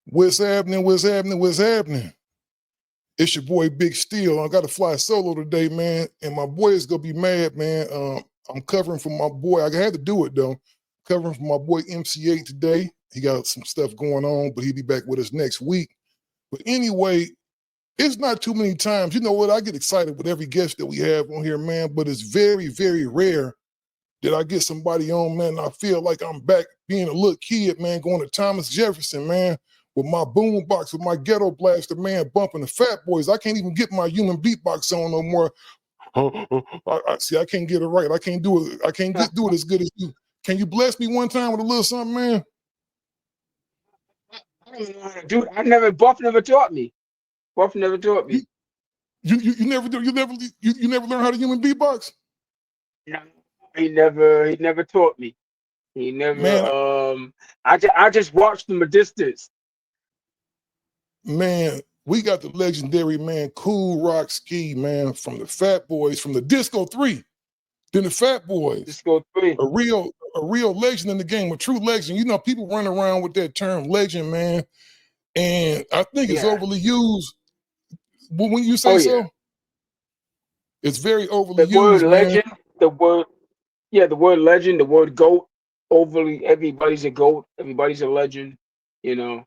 What's happening? What's happening? What's happening? It's your boy Big Steel. I got to fly solo today, man, and my boy is gonna be mad, man. I'm covering for my boy. I had to do it though. Covering for my boy MC8 today. He got some stuff going on, but he'll be back with us next week. But anyway, it's not too many times. You know what? I get excited with every guest that we have on here, man. But it's very, very rare that I get somebody on, man, and I feel like I'm back being a little kid, man, going to Thomas Jefferson, man, with my boom box, with my ghetto blaster, man, bumping the Fat Boys. I can't even get my human beatbox on no more. See, I can't get it right. I can't do it. I can't do it as good as you. Can you bless me one time with a little something, man? Dude, Buff never taught me. Buff never taught me. You never do. You never learn how to human beatbox. No, he never taught me. He never. Man, I just watched from a distance. man, we got the legendary man Kool Rock Ski, man, from the Fat Boys, from the Disco 3. Then the Fat Boys. Disco 3. A real legend in the game, a true legend. You know, people run around with that term legend, man. And I think it's overly used. When you say so, it's very overly the word used, man. legend, the word legend, the word goat, overly, everybody's a goat, everybody's a legend, you know.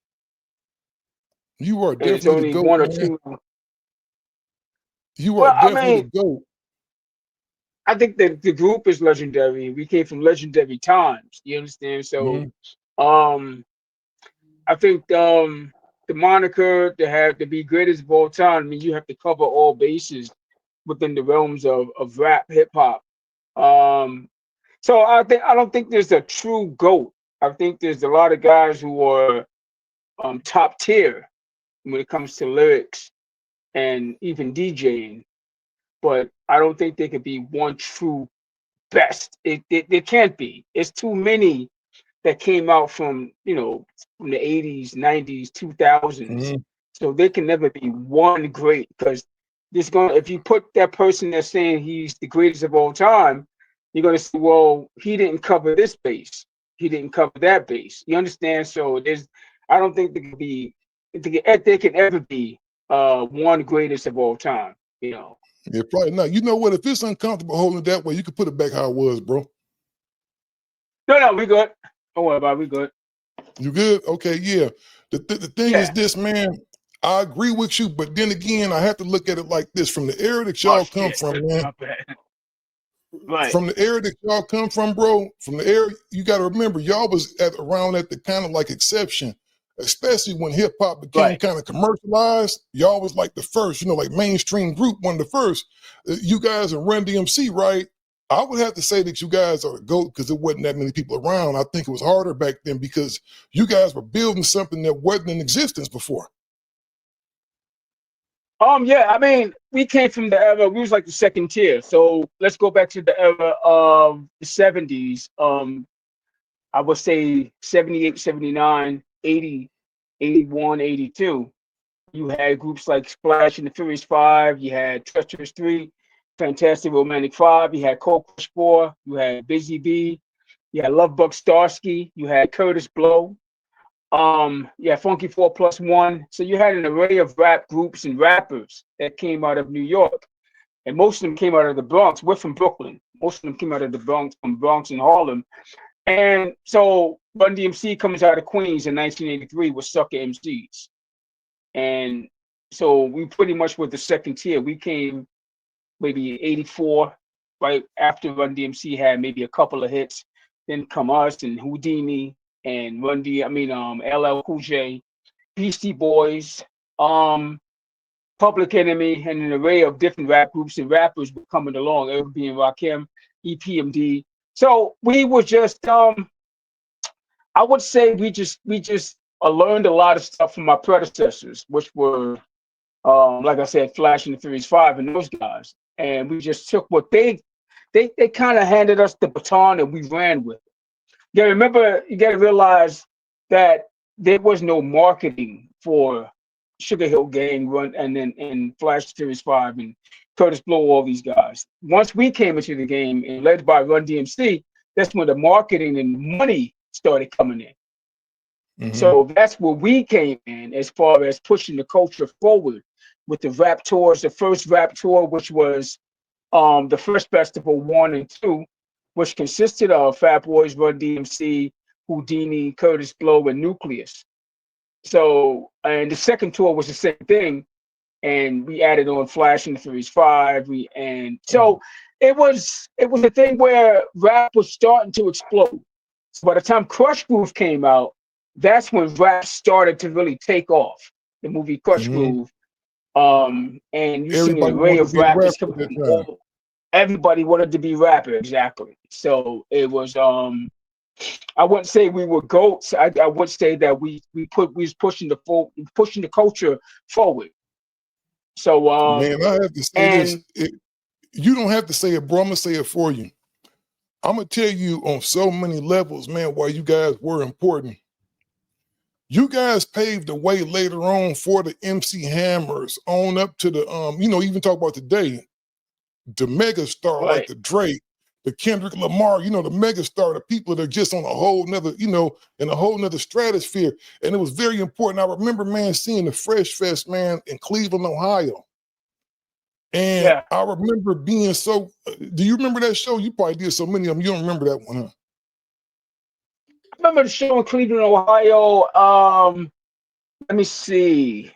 You are And it's definitely the only GOAT, one or man. two. You are Well, I definitely mean, the GOAT. I think that the group is legendary. We came from legendary times. You understand? So, Mm-hmm. um, I think the moniker to be greatest of all time, I mean, you have to cover all bases within the realms of rap, hip hop. Um, so I don't think there's a true GOAT. I think there's a lot of guys who are top tier when it comes to lyrics and even DJing, but I don't think there could be one true best. It can't be. It's too many that came out from the 80s, 90s, 2000s. Mm-hmm. So there can never be one great, because if you put that person that's saying he's the greatest of all time, you're gonna say, well, he didn't cover this base, he didn't cover that base. You understand? So I don't think there can ever be one greatest of all time. You know. Yeah, probably not. You know what? If it's uncomfortable holding it that way, you can put it back how it was, bro. No, we good. Don't worry about it. We good. You good? Okay, yeah. The thing is Yeah. this, man. I agree with you, but then again, I have to look at it like this: from the era that Oh y'all come shit. from, man. My bad. Right. From the era that y'all come from, bro. From the era, you got to remember, y'all was around at the kind of like exception, especially when hip hop became Right. kind of commercialized. Y'all was like the first, you know, like mainstream group, one of the first. You guys in Run DMC, right? I would have to say that you guys are the GOAT because there wasn't that many people around. I think it was harder back then because you guys were building something that wasn't in existence before. Yeah, I mean, we came from the era, we was like the second tier. So let's go back to the era of the 70s. I would say 78, 79, 80, 81, 82. You had groups like Splash and the Furious Five, you had Treacherous Three, Fantastic Romantic Five, you had Cold Crush Four, you had Busy Bee, you had Lovebug Starsky, you had Curtis Blow, yeah, Funky 4+1. So you had an array of rap groups and rappers that came out of New York, and most of them came out of the Bronx. We're from Brooklyn. Most of them came out of the Bronx, from Bronx and Harlem. And so Run DMC comes out of Queens in 1983 with Sucker MCs. And so we pretty much were the second tier. We came maybe 84, right after Run DMC had maybe a couple of hits. Then come us and Houdini and LL Cool J, Beastie Boys, um, Public Enemy, and an array of different rap groups and rappers were coming along. It being Rakim, EPMD. So we were just, I would say we just learned a lot of stuff from our predecessors, which were, like I said, Flash and the Furious Five and those guys, and we just took what they kind of handed us the baton and we ran with it. You got to realize that there was no marketing for Sugar Hill Gang, Run, and Flash Series 5 and Curtis Blow, all these guys. Once we came into the game and led by Run DMC, that's when the marketing and money started coming in. Mm-hmm. So that's where we came in as far as pushing the culture forward with the rap tours. The first rap tour, which was the first festival 1 and 2, which consisted of Fat Boys, Run DMC, Houdini, Curtis Blow, and Nucleus. So, and the second tour was the same thing, and we added on Flash and the Furious Five. And so it was a thing where rap was starting to explode. So by the time Crush Groove came out, that's when rap started to really take off. The movie Crush Mm-hmm. Groove, and you seen an Everybody array wanted to of be a rappers rapper coming at that from time. all. Everybody wanted to be rapper, exactly. So it was. I wouldn't say we were goats. I would say that we was pushing the culture forward. So Man, I have to say this. and You don't have to say it, bro. I'm gonna say it for you. I'm gonna tell you on so many levels, man, why you guys were important. You guys paved the way later on for the MC Hammers on up to the even talk about today, the mega star like right, the Drake, the Kendrick Lamar, the mega star, the people that are just on a whole nother, in a whole nother stratosphere. And it was very important. I remember, man, seeing the Fresh Fest, man, in Cleveland, Ohio. And yeah. I remember being so, do you remember that show? You probably did so many of them. You don't remember that one, huh? I remember the show in Cleveland, Ohio. Let me see.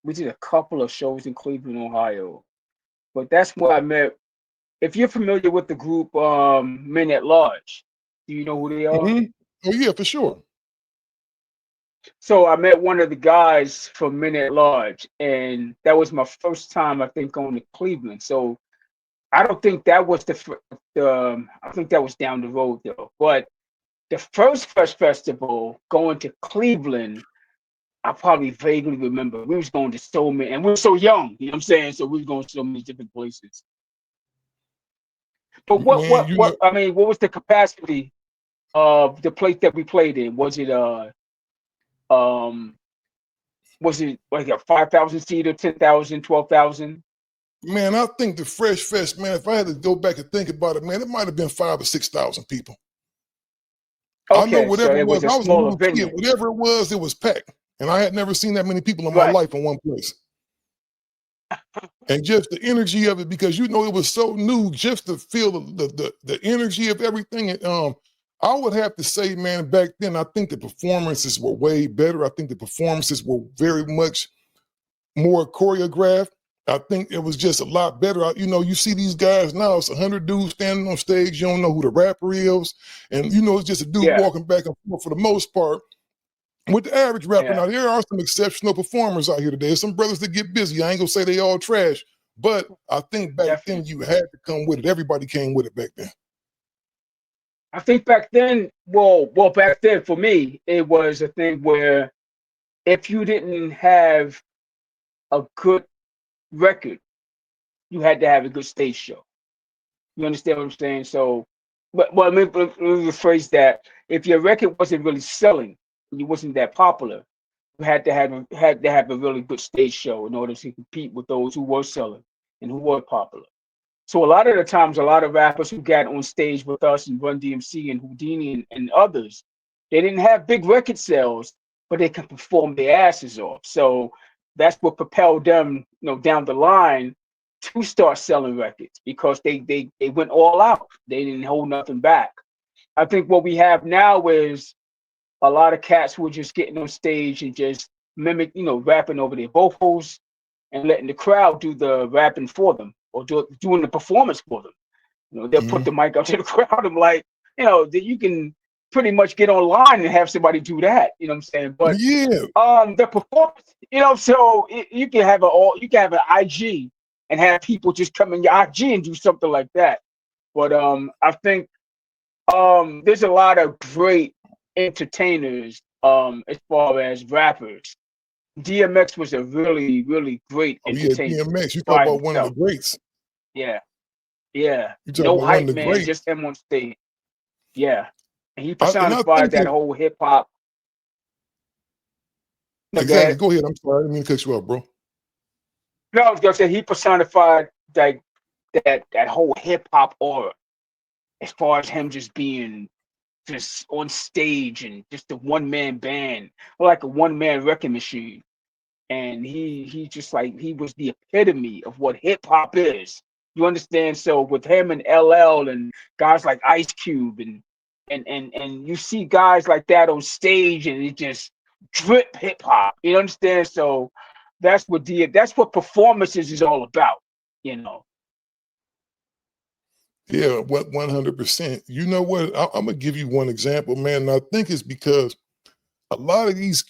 We did a couple of shows in Cleveland, Ohio, but that's where I met. If you're familiar with the group Men at Large, do you know who they are? Mm-hmm. Oh, yeah, for sure. So I met one of the guys from Men at Large, and that was my first time, I think, going to Cleveland. So I don't think that was I think that was down the road though. But the first Fresh Festival going to Cleveland, I probably vaguely remember. We was going to so many, and we were so young, you know what I'm saying? So we was going to so many different places. But Man, I mean, what was the capacity of the place that we played in? Um was it like a 5,000 seater, 10,000, 12,000? man, I think the Fresh Fest, man, if I had to go back and think about it, man, it might have been 5,000 or 6,000 people. I know Okay, so whatever it it was was, a I was a smaller little kid, venue. whatever it was packed. And I had never seen that many people in my Right. life in one place. And just the energy of it, because it was so new, just to feel the energy of everything. And I would have to say, man, back then, I think the performances were way better. I think the performances were very much more choreographed. I think it was just a lot better. You see these guys now, it's 100 dudes standing on stage. You don't know who the rapper is. And, it's just a dude Yeah, walking back and forth for the most part. With the average rapper, yeah, now there are some exceptional performers out here today. There's some brothers that get busy. I ain't gonna say they all trash, but I think back then definitely. you had to come with it. Everybody came with it back then. I think back then, back then for me, it was a thing where if you didn't have a good record, you had to have a good stage show. You understand what I'm saying? So, but let me rephrase that. If your record wasn't really selling, you wasn't that popular, you had to have a really good stage show in order to compete with those who were selling and who were popular. So a lot of the times, a lot of rappers who got on stage with us and Run DMC and Houdini and others, they didn't have big record sales, but they could perform their asses off. So that's what propelled them, down the line to start selling records because they went all out. They didn't hold nothing back. I think what we have now is a lot of cats who are just getting on stage and just rapping over their vocals and letting the crowd do the rapping for them or doing the performance for them. They'll put Mm-hmm. the mic up to the crowd. I'm like, that you can pretty much get online and have somebody do that. You know what I'm saying? But Yeah, the performance, so you can have an IG and have people just come in your IG and do something like that. But I think there's a lot of great entertainers as far as rappers. DMX was a really, really great oh yeah, entertainer DMX. You talk by about one of the himself. greats. Yeah, yeah. You talk No about one of hype the man, greats. just him on stage. Yeah. And he And I personified think that that whole hip hop. No, go exactly. ahead. Go ahead. I'm sorry, I didn't mean to cut you off, bro. No, I was gonna say he personified that whole hip hop aura as far as him just being just on stage and just a one-man band, or like a one-man wrecking machine. And he just like he was the epitome of what hip hop is. You understand? So with him and LL and guys like Ice Cube and you see guys like that on stage and it just drip hip hop. You understand? So that's what performances is all about, you know. Yeah, what 100%. You know what? I'm gonna give you one example, man. And I think it's because a lot of these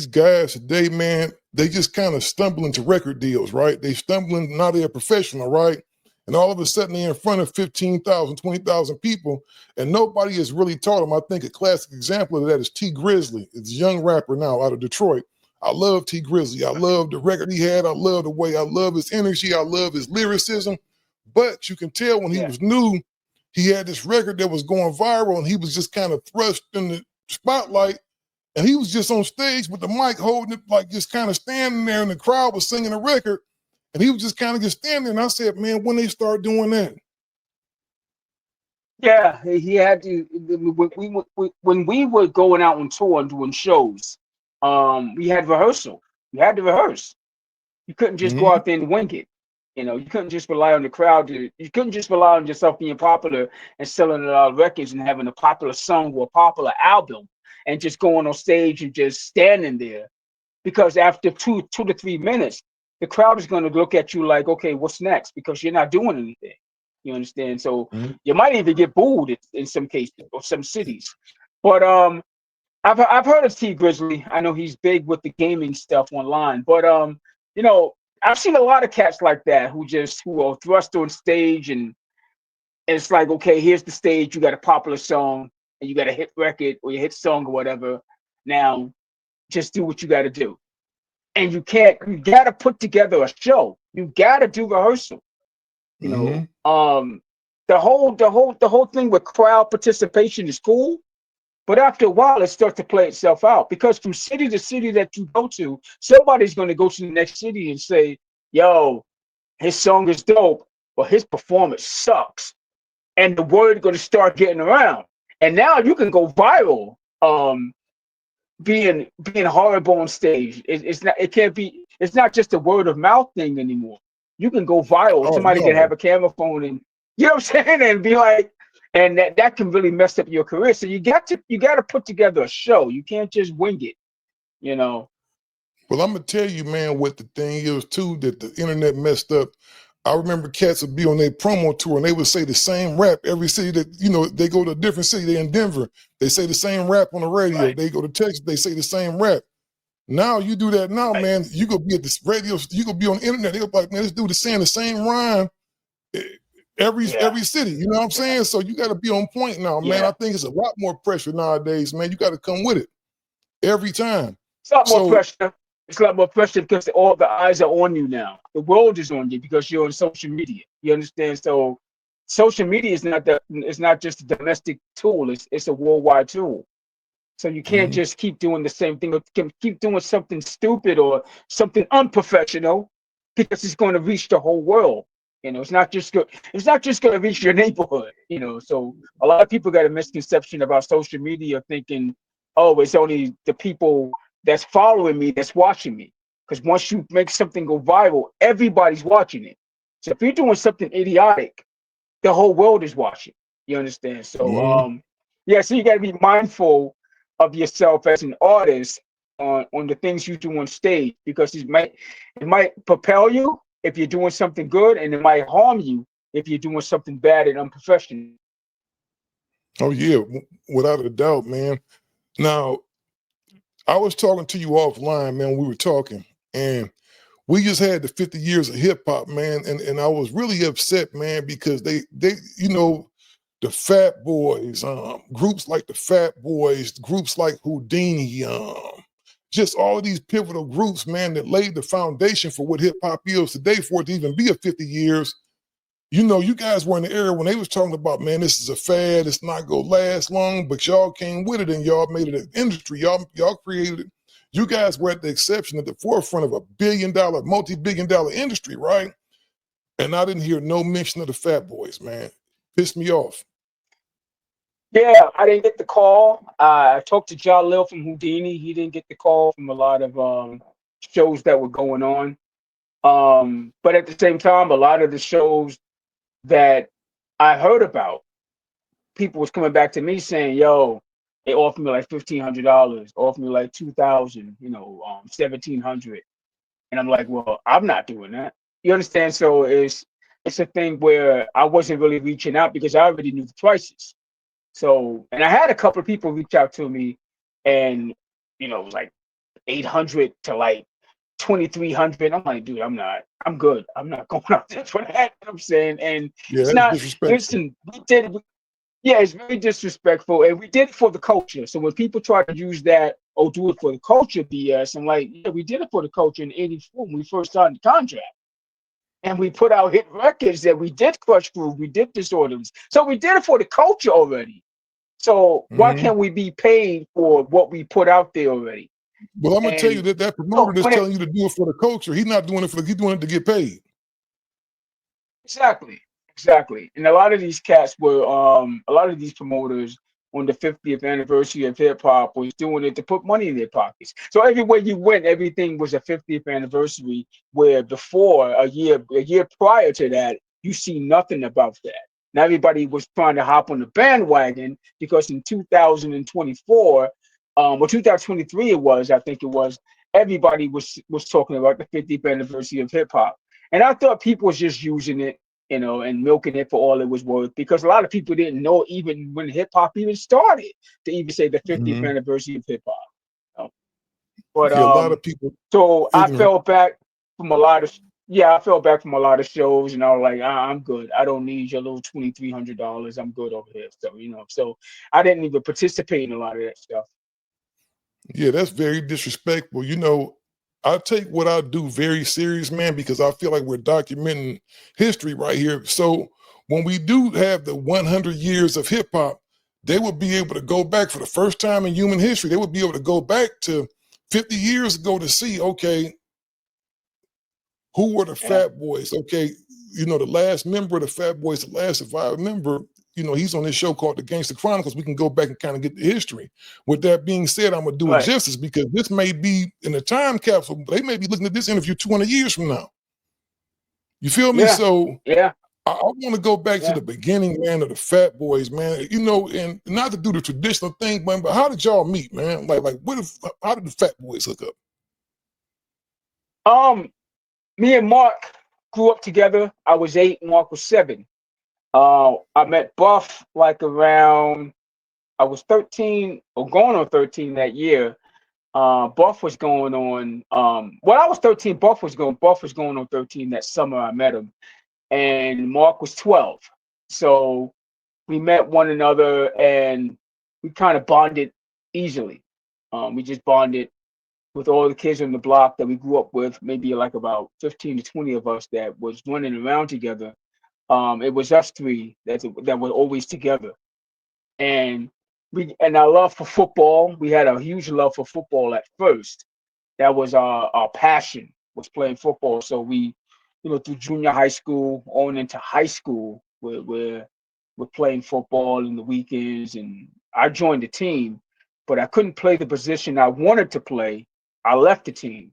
guys today, man, they just kind of stumble into record deals, right? They stumble in, now they're a professional, right? And all of a sudden they're in front of 15,000, 20,000 people, and nobody has really taught them. I think a classic example of that is T Grizzly. It's a young rapper now out of Detroit. I love T Grizzly. I love the record he had. I love the way, I love his energy. I love his lyricism. But you can tell when he was new, he had this record that was going viral and he was just kind of thrust in the spotlight. And he was just on stage with the mic holding it, like just kind of standing there, and the crowd was singing a record. And he was just kind of just standing there. And I said, man, when they start doing that? Yeah, he had to. When we were going out on tour and doing shows, we had rehearsal. You had to rehearse. You couldn't just go out there and wing it. You know, you couldn't just rely on the crowd. You couldn't just rely on yourself being popular and selling a lot of records and having a popular song or a popular album and just going on stage and just standing there. Because after two to 3 minutes, the crowd is going to look at you like, okay, what's next? Because you're not doing anything. You understand? So you might even get booed in some cases or some cities. But I've heard of T Grizzly. I know he's big with the gaming stuff online. But you know, I've seen a lot of cats like that who are thrust on stage and it's like, okay, here's the stage. You got a popular song and you got a hit record or your hit song or whatever. Now, just do what you got to do. And you got to put together a show. You got to do rehearsal. You know, the whole thing with crowd participation is cool, but after a while, it starts to play itself out because from city to city that you go to, somebody's going to go to the next city and say, "Yo, his song is dope, but his performance sucks," and the word is going to start getting around, and now you can go viral. Being horrible on stage, it's not. It can't be. It's not just a word of mouth thing anymore. You can go viral. Oh, Somebody can have no. a camera phone and you know what I'm saying, and be like, and that can really mess up your career. So you got to put together a show. You can't just wing it. You know. Well, I'm going to tell you, man, what the thing is, too, that the internet messed up. I remember cats would be on their promo tour and they would say the same rap every city that, you know, they go to a different city. They're in Denver. They say the same rap on the radio. Right. They go to Texas. They say the same rap. Now you do that now, Right. man. You go be at this radio. You go be on the internet. They'll be like, man, this dude is saying the same rhyme Yeah. every city. You know what I'm Yeah. saying? So you got to be on point now, man. Yeah. I think it's a lot more pressure nowadays, man. You got to come with it every time. It's a lot more So, pressure. It's a lot more pressure because all the eyes are on you now. The world is on you because you're on social media. You understand? So social media is not just a domestic tool, it's a worldwide tool. So you can't mhm. just keep doing the same thing or can keep doing something stupid or something unprofessional because it's going to reach the whole world. You know, it's not just going to reach your neighborhood, you know. So a lot of people got a misconception about social media thinking, oh, it's only the people that's following me that's watching me. Because once you make something go viral, everybody's watching it. So if you're doing something idiotic, the whole world is watching. You understand? So Mhm. yeah, so you gotta be mindful of yourself as an artist on the things you do on stage because it might propel you if you're doing something good and it might harm you if you're doing something bad and unprofessional. Oh yeah, without a doubt, man. Now, I was talking to you offline, man. We were talking, and we just had the 50 years of hip hop, man, and I was really upset, man, because they you know the Fat Boys, groups like the Fat Boys, groups like Houdini, just all of these pivotal groups, man, that laid the foundation for what hip hop is today, for it to even be a 50 years. You know, you guys were in the era when they was talking about, man, this is a fad, it's not gonna last long, but y'all came with it and y'all made it an industry. Y'all created it. You guys were at the exception at the forefront of a billion-dollar, multi-billion-dollar industry, right? And I didn't hear no mention of the Fat Boys, man. Pissed me off. Yeah, I didn't get the call. I talked to John Lil from Houdini. He didn't get the call from a lot of shows that were going on. But at the same time, a lot of the shows that I heard about, people was coming back to me saying, "Yo, they offered me like $1,500, offered me like 2,000, 1,700," and I'm like, "Well, I'm not doing that." You understand? So it's a thing where I wasn't really reaching out because I already knew the prices. So, and I had a couple of people reach out to me, and like 800 to like 2,300. I'm like, dude, I'm not. I'm good. I'm not going out there for that. You know what I'm saying, and Yeah, it's that's not. disrespectful. Listen, we did. Yeah, it's very disrespectful, and we did it for the culture. So when people try to use that, oh, do it for the culture BS, I'm like, yeah, we did it for the culture in '84 when we first signed the contract, and we put out hit records that we did Crush Groove, we did Disorders. So we did it for the culture already. So why Hmm. can't we be paid for what we put out there already? Well, I'm gonna tell you And that that promoter so that's when it telling you to do it for the culture, he's not doing it for. He's doing it to get paid. exactly, exactly. And a lot of these cats were a lot of these promoters on the 50th anniversary of hip hop was doing it to put money in their pockets. So everywhere you went, everything was a 50th anniversary. Where before a year prior to that, you see nothing about that. Now everybody was trying to hop on the bandwagon because in 2024, or 2023 it was, I think it was, everybody was talking about the 50th anniversary of hip hop. And I thought people was just using it, and milking it for all it was worth, because a lot of people didn't know even when hip hop even started to even say the 50th Hmm. anniversary of hip hop. You know? But Yeah, a lot of people so I ignorant. fell back from a lot of yeah, I fell back from a lot of shows, and I was like, I'm good. I don't need your little $2,300. I'm good over here. So so I didn't even participate in a lot of that stuff. Yeah, that's very disrespectful. I take what I do very serious, man, because I feel like we're documenting history right here. So when we do have the 100 years of hip hop, they will be able to go back for the first time in human history. They would be able to go back to 50 years ago to see, okay, who were the Yeah, Fat Boys? Okay, the last member of the Fat Boys, the last surviving member, he's on this show called The Gangster Chronicles. We can go back and kind of get the history. With that being said, I'm gonna do it right. justice because this may be in a time capsule. They may be looking at this interview 200 years from now. You feel me? Yeah, So yeah, I want to go back to yeah. the beginning, man, of the Fat Boys, man. And not to do the traditional thing, man, but how did y'all meet, man? Like, how did the Fat Boys hook up? Um, Me and Mark grew up together. I was 8, Mark was 7. I met Buff like around, I was 13 or going on 13 that year. Buff was going on when I was 13, Buff was going on 13 that summer I met him. And Mark was 12. So we met one another and we kind of bonded easily. We just bonded with all the kids on the block that we grew up with, maybe like about 15 to 20 of us that was running around together. It was us three that were always together. And our love for football, we had a huge love for football at first. That was our passion, was playing football. So we, through junior high school on into high school, we're playing football in the weekends. And I joined the team, but I couldn't play the position I wanted to play. I left the team.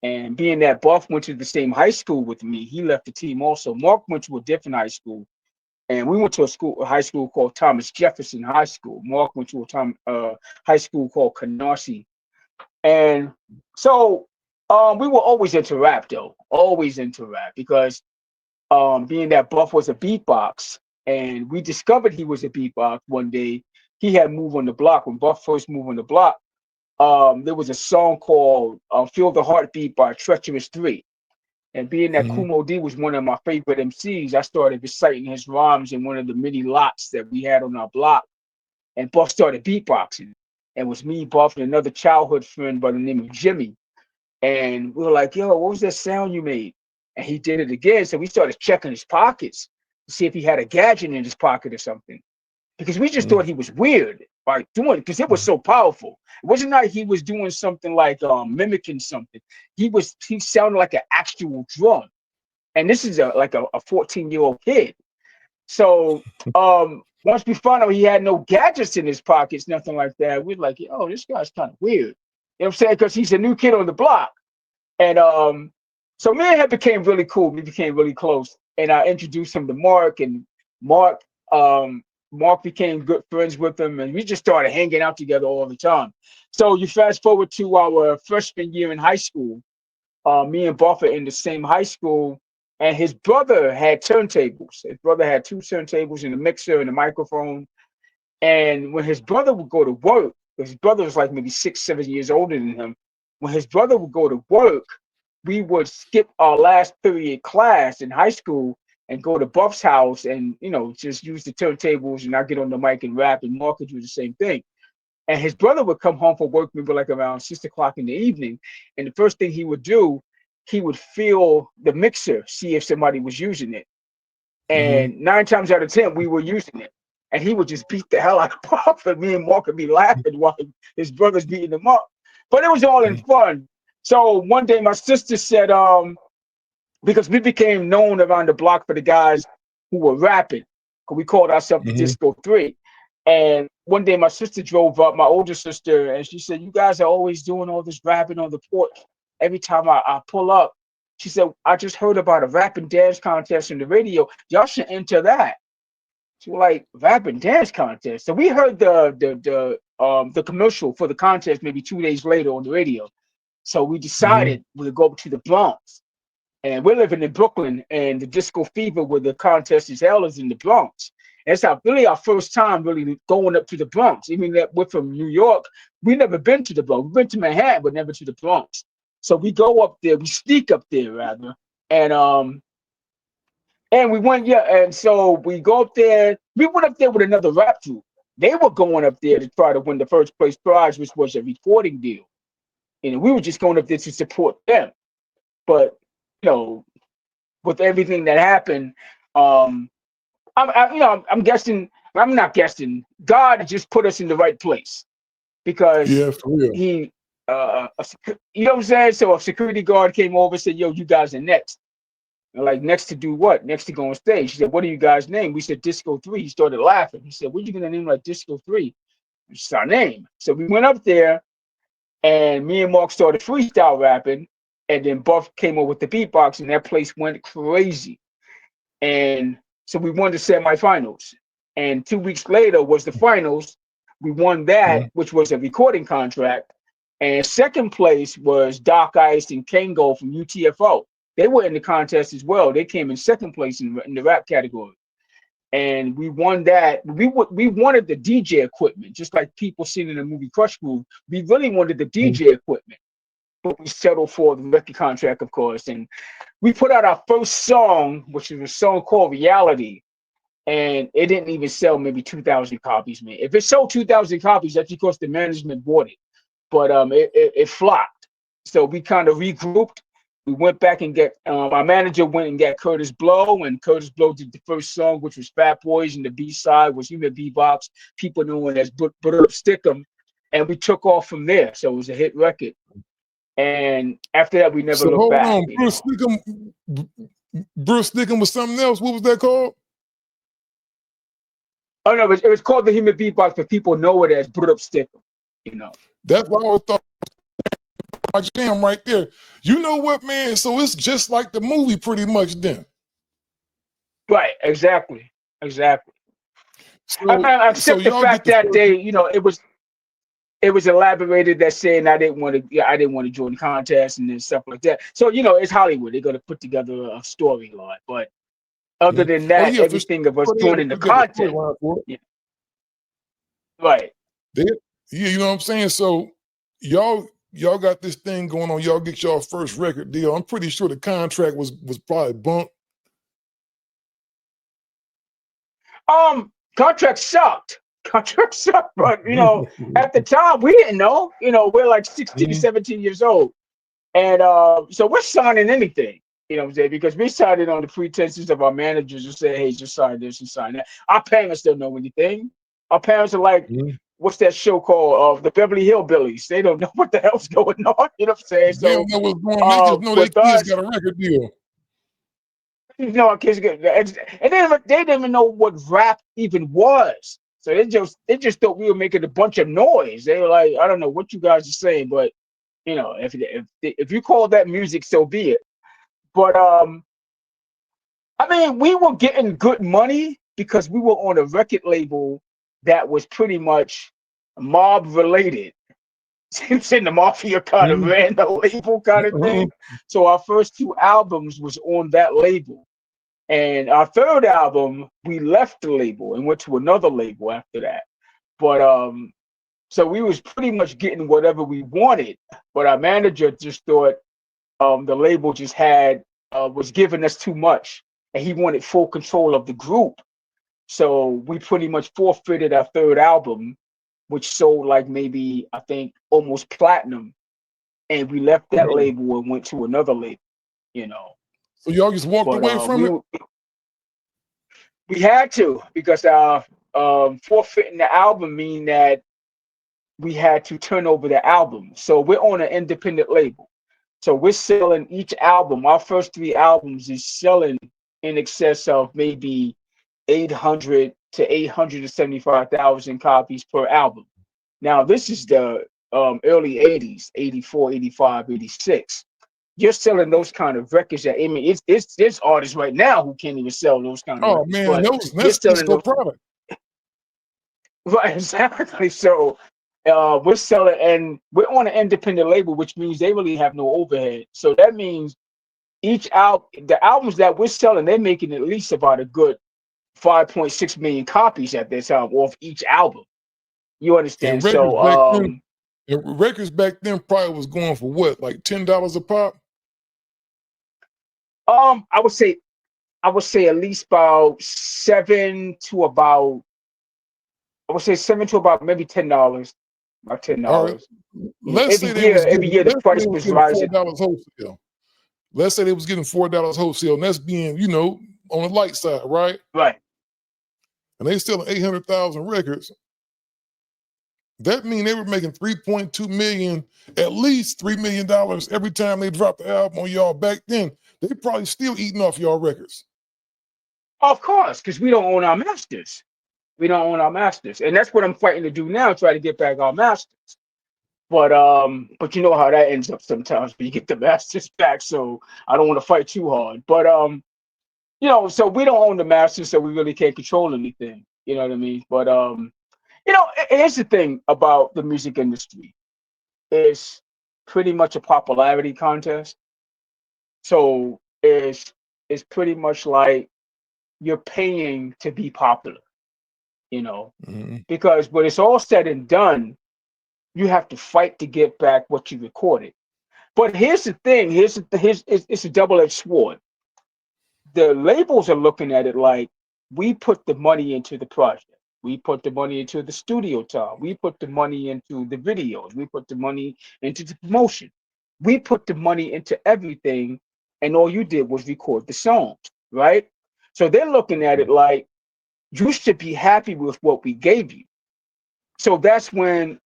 And being that Buff went to the same high school with me, he left the team also. Mark went to a different high school, and we went to a high school called Thomas Jefferson High School. Mark went to a high school called Canarsie. And so we were always into rap, though, always into rap, because being that Buff was a beatbox, and we discovered he was a beatbox one day. He had moved on the block. When Buff first moved on the block, there was a song called Feel the Heartbeat by Treacherous 3. And being that Hmm. Kumo D was one of my favorite MCs, I started reciting his rhymes in one of the many lots that we had on our block. And Buff started beatboxing. And it was me, Buff, and another childhood friend by the name of Jimmy. And we were like, yo, what was that sound you made? And he did it again. So we started checking his pockets to see if he had a gadget in his pocket or something, because we just thought he was weird by doing it because it was so powerful. It wasn't like he was doing something like mimicking something. He sounded like an actual drum. And this is like a 14-year-old kid. So once we found out he had no gadgets in his pockets, nothing like that, we're like, oh, this guy's kind of weird. You know what I'm saying? Because he's a new kid on the block. And so me and him became really cool. We became really close. And I introduced him to Mark, and Mark Mark became good friends with him, and we just started hanging out together all the time. So you fast forward to our freshman year in high school. Me and Buffett in the same high school, and his brother had turntables. His brother had two turntables and a mixer and a microphone. And when his brother would go to work, his brother was like maybe 6, 7 years older than him. When his brother would go to work, we would skip our last period class in high school and go to Buff's house and, just use the turntables, and I get on the mic and rap, and Mark would do the same thing. And his brother would come home from work maybe like around 6 o'clock in the evening. And the first thing he would do, he would feel the mixer, see if somebody was using it. And 9 times out of 10, we were using it. And he would just beat the hell out of Pop, and me and Mark would be laughing while his brother's beating him up. But it was all in fun. So one day my sister said, because we became known around the block for the guys who were rapping, because we called ourselves the Disco 3. And one day my sister drove up, my older sister, and she said, you guys are always doing all this rapping on the porch. Every time I pull up, she said, I just heard about a rap and dance contest on the radio. Y'all should enter that. So we're like, rap and dance contest. So we heard the commercial for the contest maybe 2 days later on the radio. So we decided we'd go up to the Bronx. And we're living in Brooklyn, and the Disco Fever where the contest is held is in the Bronx. And it's our first time really going up to the Bronx. Even that we're from New York, we never been to the Bronx. We've been to Manhattan, but never to the Bronx. So we go up there, we sneak up there rather, and we went, and so we go up there. We went up there with another rap troupe. They were going up there to try to win the first place prize, which was a recording deal. And we were just going up there to support them. But with everything that happened, I'm guessing. I'm not guessing. God just put us in the right place because for real. he, you know what I'm saying? So a security guard came over and said, "Yo, you guys are next." And like, next to do what? Next to go on stage. He said, "What are you guys' name?" We said Disco 3. He started laughing. He said, "What are you gonna name like Disco 3?" It's our name. So we went up there, and me and Mark started freestyle rapping. And then Buff came up with the beatbox, and that place went crazy. And so we won the semifinals. And 2 weeks later was the finals. We won that, which was a recording contract. And second place was Doc Ice and Kango from UTFO. They were in the contest as well. They came in second place in the rap category. And we won that. We wanted the DJ equipment, just like people seen in the movie Crush Groove. We really wanted the DJ equipment. But we settled for the record contract, of course. And we put out our first song, which was a song called Reality. And it didn't even sell maybe 2,000 copies, man. If it sold 2,000 copies, that's because the management bought it. But it flopped. So we kind of regrouped. We went back and our manager went and got Curtis Blow, and Curtis Blow did the first song, which was Fat Boys, and the B-side was Human Beatbox, people knew it as Put Up Stick 'em. And we took off from there. So it was a hit record. And after that, we never looked back. On. Bruce Stickum was something else. What was that called? Oh no, it was called the Human Beatbox, but people know it as Put Up Stick 'em. That's what I always thought. My jam right there. You know what, man? So it's just like the movie, pretty much. Then. Right. Exactly. Except the fact that it was elaborated that saying I didn't want to join the contest and then stuff like that. So it's Hollywood. They're gonna put together a storyline, but other than that, everything of us joining the contest. Right. You know what I'm saying? So y'all got this thing going on. Y'all get y'all first record deal. I'm pretty sure the contract was probably bumped. Contract sucked. But at the time we didn't know. We're like 16, 17 years old. And so we're signing anything, what I'm saying? Because we signed it on the pretenses of our managers who say, hey, just sign this and sign that. Our parents don't know anything. Our parents are like, what's that show called? The Beverly Hillbillies. They don't know what the hell's going on. You know what I'm saying? So, they don't know what's going on. They just know their kids got a record deal. You know, our kids get and they didn't even know what rap even was. So they just thought we were making a bunch of noise. They were like, I don't know what you guys are saying, but you know, if you call that music, so be it. But I mean, we were getting good money because we were on a record label that was pretty much mob related. It's in the mafia kind of Mhm. ran the label kind of thing. So our first two albums was on that label. And our third album, we left the label and went to another label after that. But so we was pretty much getting whatever we wanted. But our manager just thought the label just had was giving us too much, and he wanted full control of the group. So we pretty much forfeited our third album, which sold like maybe I think almost platinum, and we left that Mhm. label and went to another label. You know, So y'all just walked but away from it? we had to because our forfeiting the album mean that we had to turn over the album. So we're on an independent label. So we're selling each album. Our first three albums is selling in excess of maybe 800 to 875,000 copies per album. Now this is the early 80s, 84, 85, 86. You're selling those kind of records. I mean, it's there's artists right now who can't even sell those kind of Oh records, man, but you're that's selling disco those. product. Right, exactly. So we're selling, and we're on an independent label, which means they really have no overhead. So that means the albums that we're selling, they're making at least about a good 5.6 million copies at this time off each album. You And understand? So records back then probably was going for what, like $10 a pop? I would say at least about seven to about I would say seven to about maybe $10. About ten All right. dollars. You know, Let's say they was every getting year the let's say price they was was getting rising. $4 wholesale. Let's say they was getting $4 wholesale, and that's being, on the light side, right? Right. And they selling 800,000 records. That mean they were making 3.2 million, at least $3 million every time they dropped the album on y'all. Back then, they probably still eating off y'all records. Of course, because we don't own our masters. We don't own our masters. And that's what I'm fighting to do now, try to get back our masters. But you know how that ends up sometimes when you get the masters back. So I don't want to fight too hard. But so we don't own the masters, so we really can't control anything. You know what I mean? But here's the thing about the music industry. It's pretty much a popularity contest. So it's pretty much like you're paying to be popular, you know, Mhm. because when it's all said and done, you have to fight to get back what you recorded. But here's the thing: here's it's a double-edged sword. The labels are looking at it like we put the money into the project, we put the money into the studio time, we put the money into the videos, we put the money into the promotion, we put the money into everything, and all you did was record the songs, right? So they're looking at it like you should be happy with what we gave you. So that's where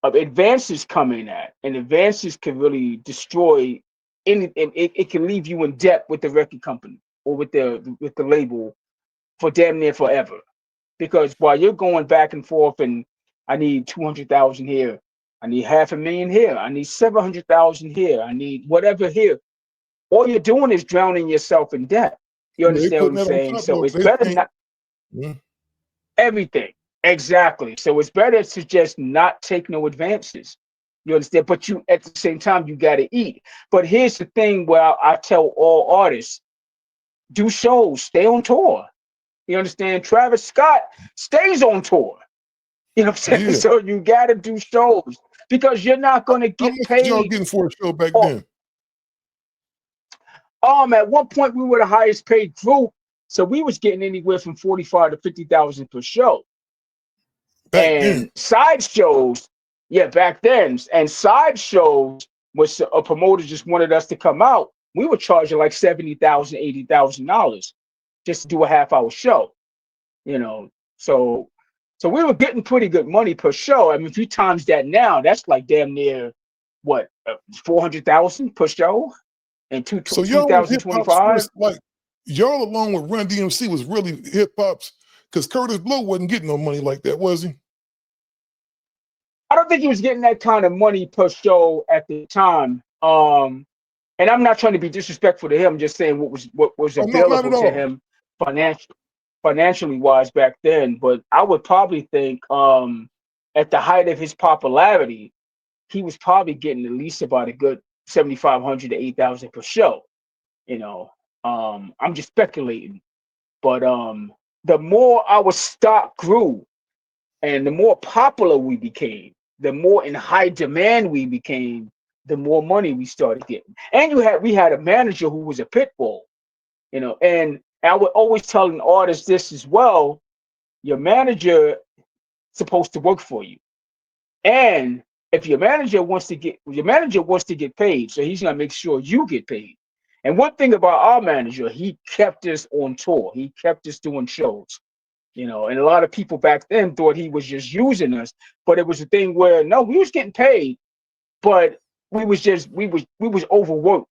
advances come in at, and advances can really destroy any, and it can leave you in debt with the record company or with the label for damn near forever. Because while you're going back and forth, and I need 200,000 here, I need 500,000 here, I need 700,000 here, I need whatever here. All you're doing is drowning yourself in debt. You They understand what putting I'm that on saying? top So of it's it. better They think, not. mm, Everything. Exactly. So it's better to just not take no advances. You understand? But you at the same time you gotta eat. But here's the thing where I tell all artists, do shows, stay on tour. You understand? Travis Scott stays on tour. You know what I'm saying? yeah. So you gotta do shows because you're not gonna How get much was y'all paid. getting for a show back Or then? at one point we were the highest paid group. So we was getting anywhere from 45 to 50,000 per show. Back then. And side shows, yeah, back then, and side shows was a promoter just wanted us to come out. We were charging like $70,000, $80,000 just to do a half-hour show, you know. So we were getting pretty good money per show. I mean, if you times that now, that's like damn near what 400,000 per show. in So y'all was hip hop's 2025. first, like y'all along with Run DMC was really hip hop's, because Curtis Blow wasn't getting no money like that, was he? I don't think he was getting that kind of money per show at the time. And I'm not trying to be disrespectful to him. I'm just saying what was Oh no, not available at to all. him financially wise back then. But I would probably think at the height of his popularity, he was probably getting at least about a good 7,500 to 8,000 per show. You know, I'm just speculating. But the more our stock grew and the more popular we became, the more in high demand we became, the more money we started getting. And we had a manager who was a pit bull, and I would always tell an artist this as well: your manager supposed to work for you. And if your manager wants to get paid, so he's gonna make sure you get paid. And one thing about our manager, he kept us on tour. He kept us doing shows. And a lot of people back then thought he was just using us, but it was a thing where no, we was getting paid, but we was overworked.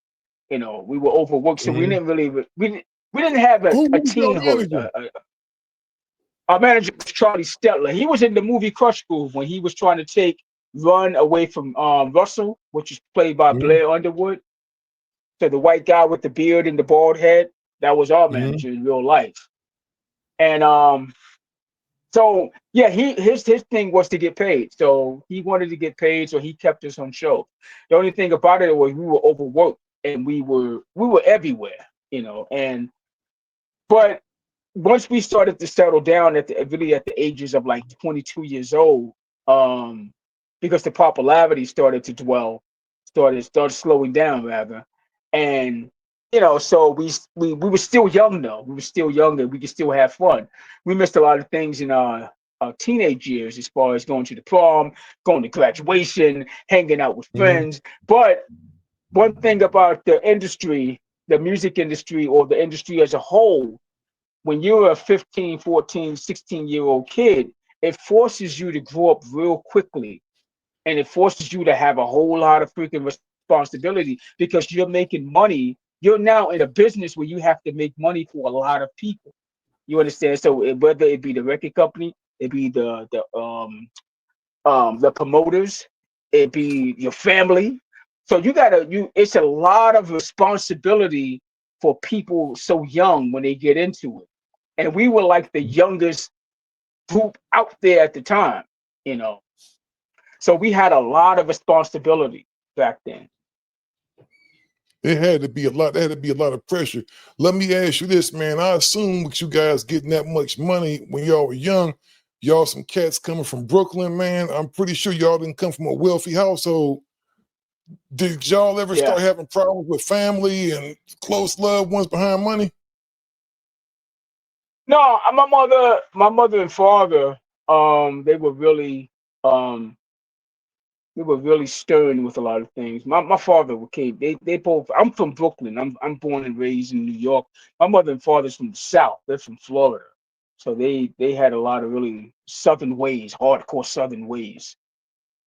We were overworked, so we Mhm. didn't really we didn't have Who a was your team hurt. manager? Our manager was Charlie Stetler. He was in the movie Crush Groove when he was trying to take Run away from Russell, which is played by Mhm. Blair Underwood. So the white guy with the beard and the bald head, that was our Mhm. manager in real life. And so yeah, his thing was to get paid. So he wanted to get paid, so he kept us on show. The only thing about it was we were overworked and we were everywhere, and but once we started to settle down really at the ages of like 22 years old, um, because the popularity started to started slowing down rather, and so we were still young though. We were still younger. We could still have fun. We missed a lot of things in our teenage years as far as going to the prom, going to graduation, hanging out with Mhm. friends. But one thing about the industry, the music industry, or the industry as a whole, when you're a 15, 14, 16-year-old kid, it forces you to grow up real quickly. And it forces you to have a whole lot of freaking responsibility because you're making money. You're now in a business where you have to make money for a lot of people. You understand? So whether it be the record company, it be the promoters, it be your family. So it's a lot of responsibility for people so young when they get into it. And we were like the youngest group out there at the time, you know. So we had a lot of responsibility back then. It had to be a lot. There had to be a lot of pressure. Let me ask you this, man. I assume with you guys getting that much money when y'all were young, y'all some cats coming from Brooklyn, man. I'm pretty sure y'all didn't come from a wealthy household. Did y'all ever Yeah. start having problems with family and close loved ones behind money? No, my mother and father, they were um, really stern with a lot of things. My father came. They both. I'm from Brooklyn. I'm born and raised in New York. My mother and father's from the South. They're from Florida. So they had a lot of really Southern ways, hardcore Southern ways.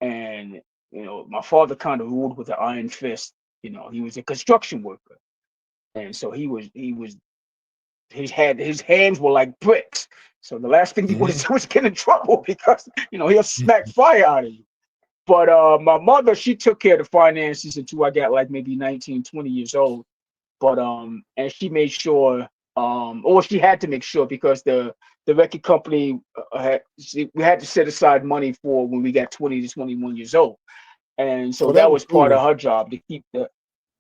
And my father kind of ruled with an iron fist. He was a construction worker, and so his hands were like bricks. So the last thing he wanted Mhm. to do was get in trouble because he'll smack fire out of you. But my mother, she took care of the finances until I got like maybe 19, 20 years old. But and she made sure, or she had to make sure because the record company we had to set aside money for when we got 20 to 21 years old, and so Oh, that that was was part of cool. her job to keep the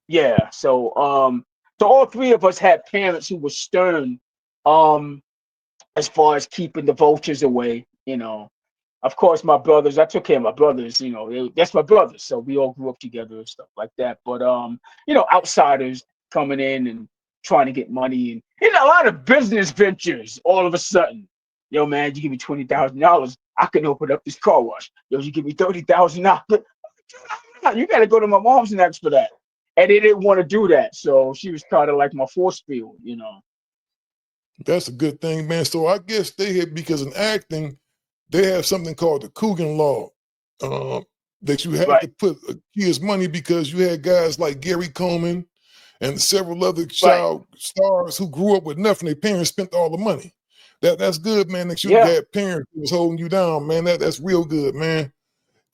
yeah. So all three of us had parents who were stern, um, as far as keeping the vultures away. Of course, my brothers, I took care of my brothers, that's my brothers. So we all grew up together and stuff like that. But outsiders coming in and trying to get money and a lot of business ventures all of a sudden. Yo, man, you give me $20,000, I can open up this car wash. Yo, you give me $30,000. You gotta go to my mom's next for that. And they didn't want to do that. So she was kind of like my force field. That's a good thing, man. So I guess they had, because in acting, they have something called the Coogan Law, uh, that you had Right. to put a kid's money, because you had guys like Gary Coleman and several other Right. child stars who grew up with nothing. Their parents spent all the money. That's good, man. That you Yeah. got parents who was holding you down, man. That's real good, man.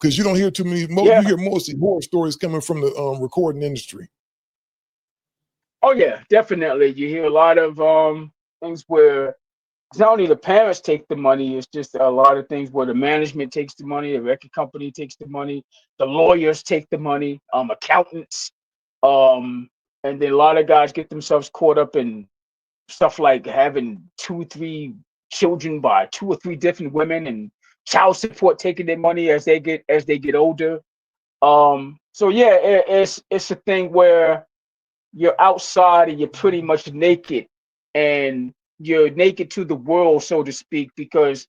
Because you don't hear too many. You Yeah. hear mostly horror stories coming from the recording industry. Oh yeah, definitely. You hear a lot of things where it's not only the parents take the money, it's just a lot of things where the management takes the money, the record company takes the money, the lawyers take the money, accountants, um, and then a lot of guys get themselves caught up in stuff like having 2, 3 children by 2 or 3 different women and child support taking their money as they get older. So yeah, it's a thing where you're outside and you're pretty much naked, and you're naked to the world, so to speak, because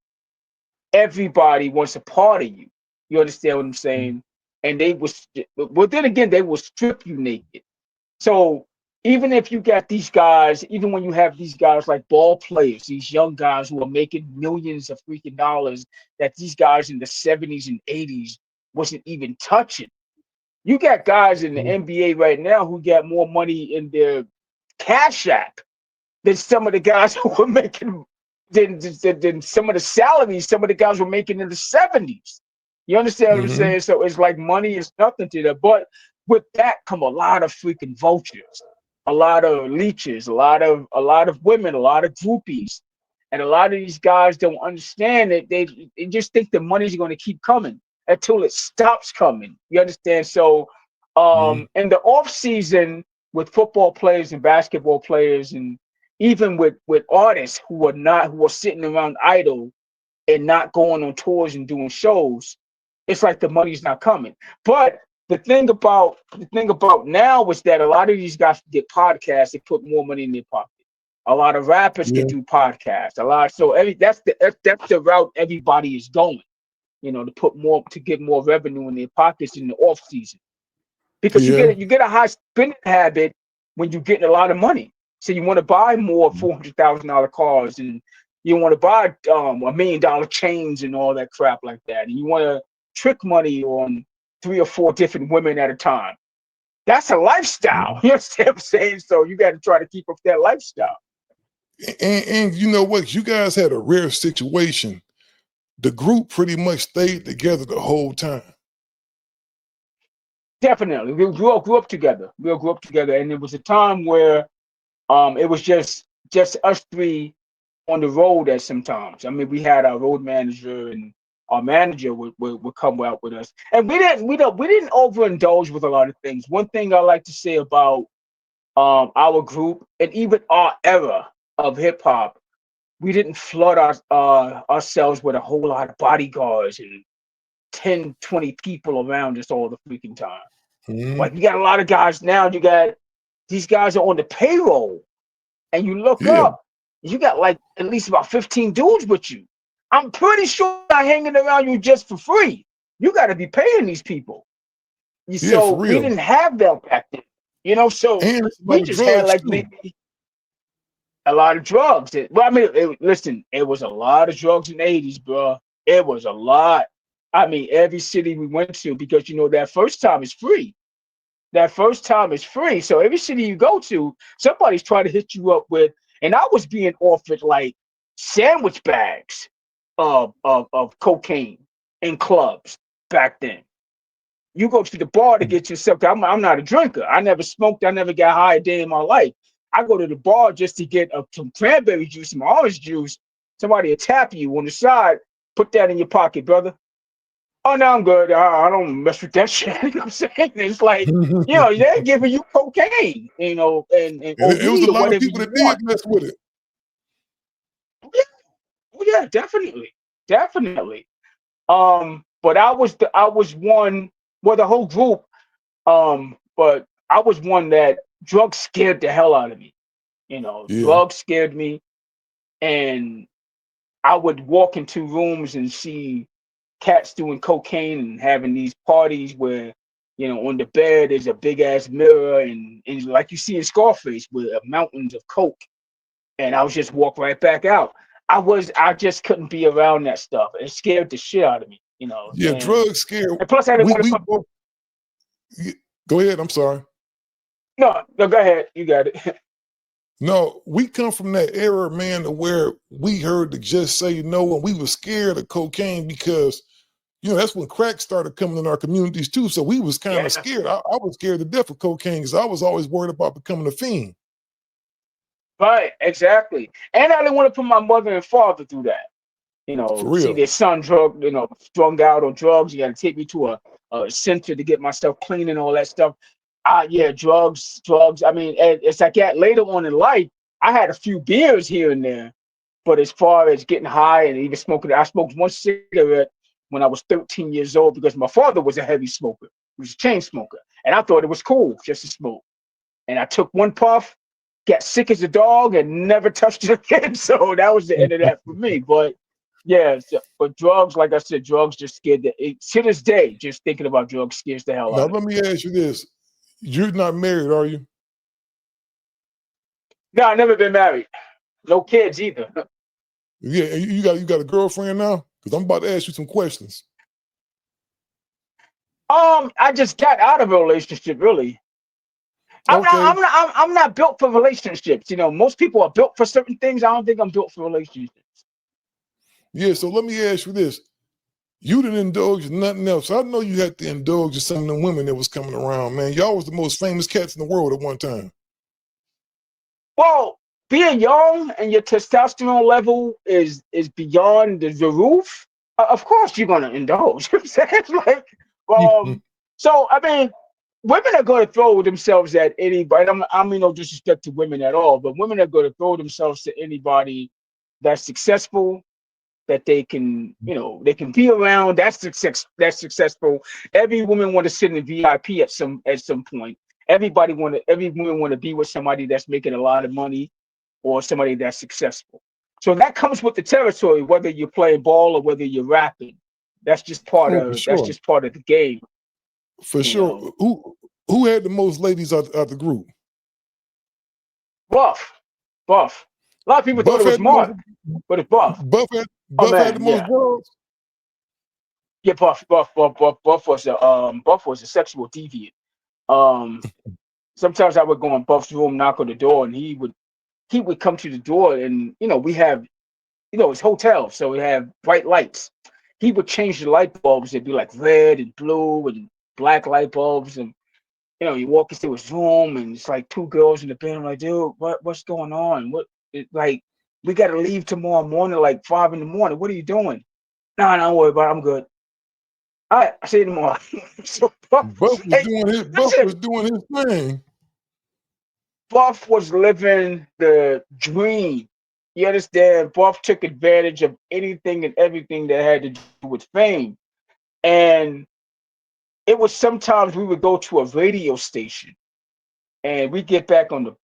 everybody wants a part of you. You understand what I'm saying? And they was, well, then again, they will strip you naked. So even if you got these guys, even when you have these guys like ball players, these young guys who are making millions of freaking dollars, that these guys in the 70s and 80s wasn't even touching. You got guys in the NBA right now who got more money in their Cash App than some of the guys who were making than some of the salaries some of the guys were making in the 70s. You understand what I'm Mm-hmm. saying? So it's like money is nothing to them. But with that come a lot of freaking vultures, a lot of leeches, a lot of women, a lot of groupies. And a lot of these guys don't understand it. They just think the money's going to keep coming until it stops coming. You understand? So Mm-hmm. in the off season with football players and basketball players, and even with artists who are sitting around idle and not going on tours and doing shows, it's like the money's not coming. But the thing about now is that a lot of these guys get podcasts, they put more money in their pocket. A lot of rappers Yeah. can do podcasts. A lot, so that's the route everybody is going. To get more revenue in their pockets in the off season, because you Yeah. get a high spending habit when you get a lot of money. So you want to buy more $400,000 cars, and you want to buy $1 million chains and all that crap like that, and you want to trick money on 3 or 4 different women at a time. That's a lifestyle. You understand what I'm saying? So you got to try to keep up that lifestyle. And you know what? You guys had a rare situation. The group pretty much stayed together the whole time. Definitely, we grew up together. We all grew up together, and it was a time where it was just us three on the road at sometimes. I mean, we had our road manager, and our manager would come out with us, and we didn't overindulge with a lot of things. One thing I like to say about our group and even our era of hip hop, we didn't flood ourselves with a whole lot of bodyguards and 10, 20 people around us all the freaking time. Mm-hmm. Like you got a lot of guys now. You got these guys are on the payroll, and you look Yeah. up, you got like at least about 15 dudes with you. I'm pretty sure they're not hanging around you just for free. You got to be paying these people. Yeah, for So we real. didn't have that back then, so And it's a we lot of just had drugs like too. maybe a lot of drugs. Well, I mean, listen, it was a lot of drugs in the 80s, bro. It was a lot. I mean, every city we went to, because that first time is free. That first time is free. So every city you go to, somebody's trying to hit you up with, and I was being offered like sandwich bags of cocaine in clubs back then. You go to the bar to get yourself. I'm not a drinker. I never smoked. I never got high a day in my life. I go to the bar just to get some cranberry juice, some orange juice. Somebody will tap you on the side. Put that in your pocket, brother. Oh, no, I'm good. I don't mess with that shit. You know what I'm saying? It's like, they're giving you cocaine, and And or it was weed a or lot of whatever people you that did want. mess with it. Yeah, oh, yeah, definitely, definitely. But I was one, well, the whole group. But I was one that drugs scared the hell out of me. Yeah. Drugs scared me, and I would walk into rooms and see cats doing cocaine and having these parties where, on the bed there's a big ass mirror, and like you see in Scarface with mountains of coke, and I would just walk right back out. I just couldn't be around that stuff. It scared the shit out of me, Yeah, and drugs scare. and plus I didn't We want to we put both go ahead. I'm sorry. No, no, go ahead. You got it. No, we come from that era, man, to where we heard to just say no, and we were scared of cocaine because, that's when crack started coming in our communities too. So we was kind of Yeah. scared. I was scared to death of cocaine because I was always worried about becoming a fiend. Right, exactly. And I didn't want to put my mother and father through that. For See real. their son strung out on drugs. You got to take me to a center to get myself clean and all that stuff. Yeah, drugs. I mean, and it's like that later on in life, I had a few beers here and there, but as far as getting high and even smoking, I smoked one cigarette when I was 13 years old because my father was a heavy smoker. He was a chain smoker, and I thought it was cool just to smoke. And I took one puff, got sick as a dog, and never touched it again. So that was the end of that for me. But yeah, but drugs, like I said, drugs just scared to this day, just thinking about drugs scares the hell Now out of let me. me ask you this: you're not married, are you? No, I've never been married. No kids either. Yeah, you got a girlfriend now? Because I'm about to ask you some questions. I just got out of a relationship, really. Okay. I'm not built for relationships. Most people are built for certain things. I don't think I'm built for relationships. Yeah, so let me ask you this. You didn't indulge in nothing else. I know you had to indulge in some of the women that was coming around, man. Y'all was the most famous cats in the world at one time. Well, being young and your testosterone level is beyond the roof. Of course, you're gonna indulge. You know what I'm saying? Like, so I mean, women are going to throw themselves at anybody. I mean, no disrespect to women at all, but women are going to throw themselves to anybody that's successful, that they can be around. That's success. That's successful. Every woman want to sit in VIP at some point. Every woman want to be with somebody that's making a lot of money or somebody that's successful. So that comes with the territory, whether you're playing ball or whether you're rapping. Oh, for That's sure. just part of the game, For you sure. know. Who had the most ladies out the group? Buff, Buff. A lot of people thought Buff it was had the most Mark, but it's Buff. Oh Buff had the man, most yeah. bras. Yeah, Buff was a sexual deviant. Um, Sometimes I would go in Buff's room, knock on the door, and he would come to the door, and we have it's hotel, so we have bright lights. He would change the light bulbs; it'd be like red and blue and black light bulbs, and you walk into his room, and it's like two girls in the bed. I'm like, dude, what's going on? Like we got to leave tomorrow morning, like 5 in the morning. What are you doing? No, don't worry about it. I'm good. All right, I see you tomorrow. So hey, Buff was listen, doing his thing. Buff was living the dream. You understand? Buff took advantage of anything and everything that had to do with fame. And it was sometimes we would go to a radio station and we get back on the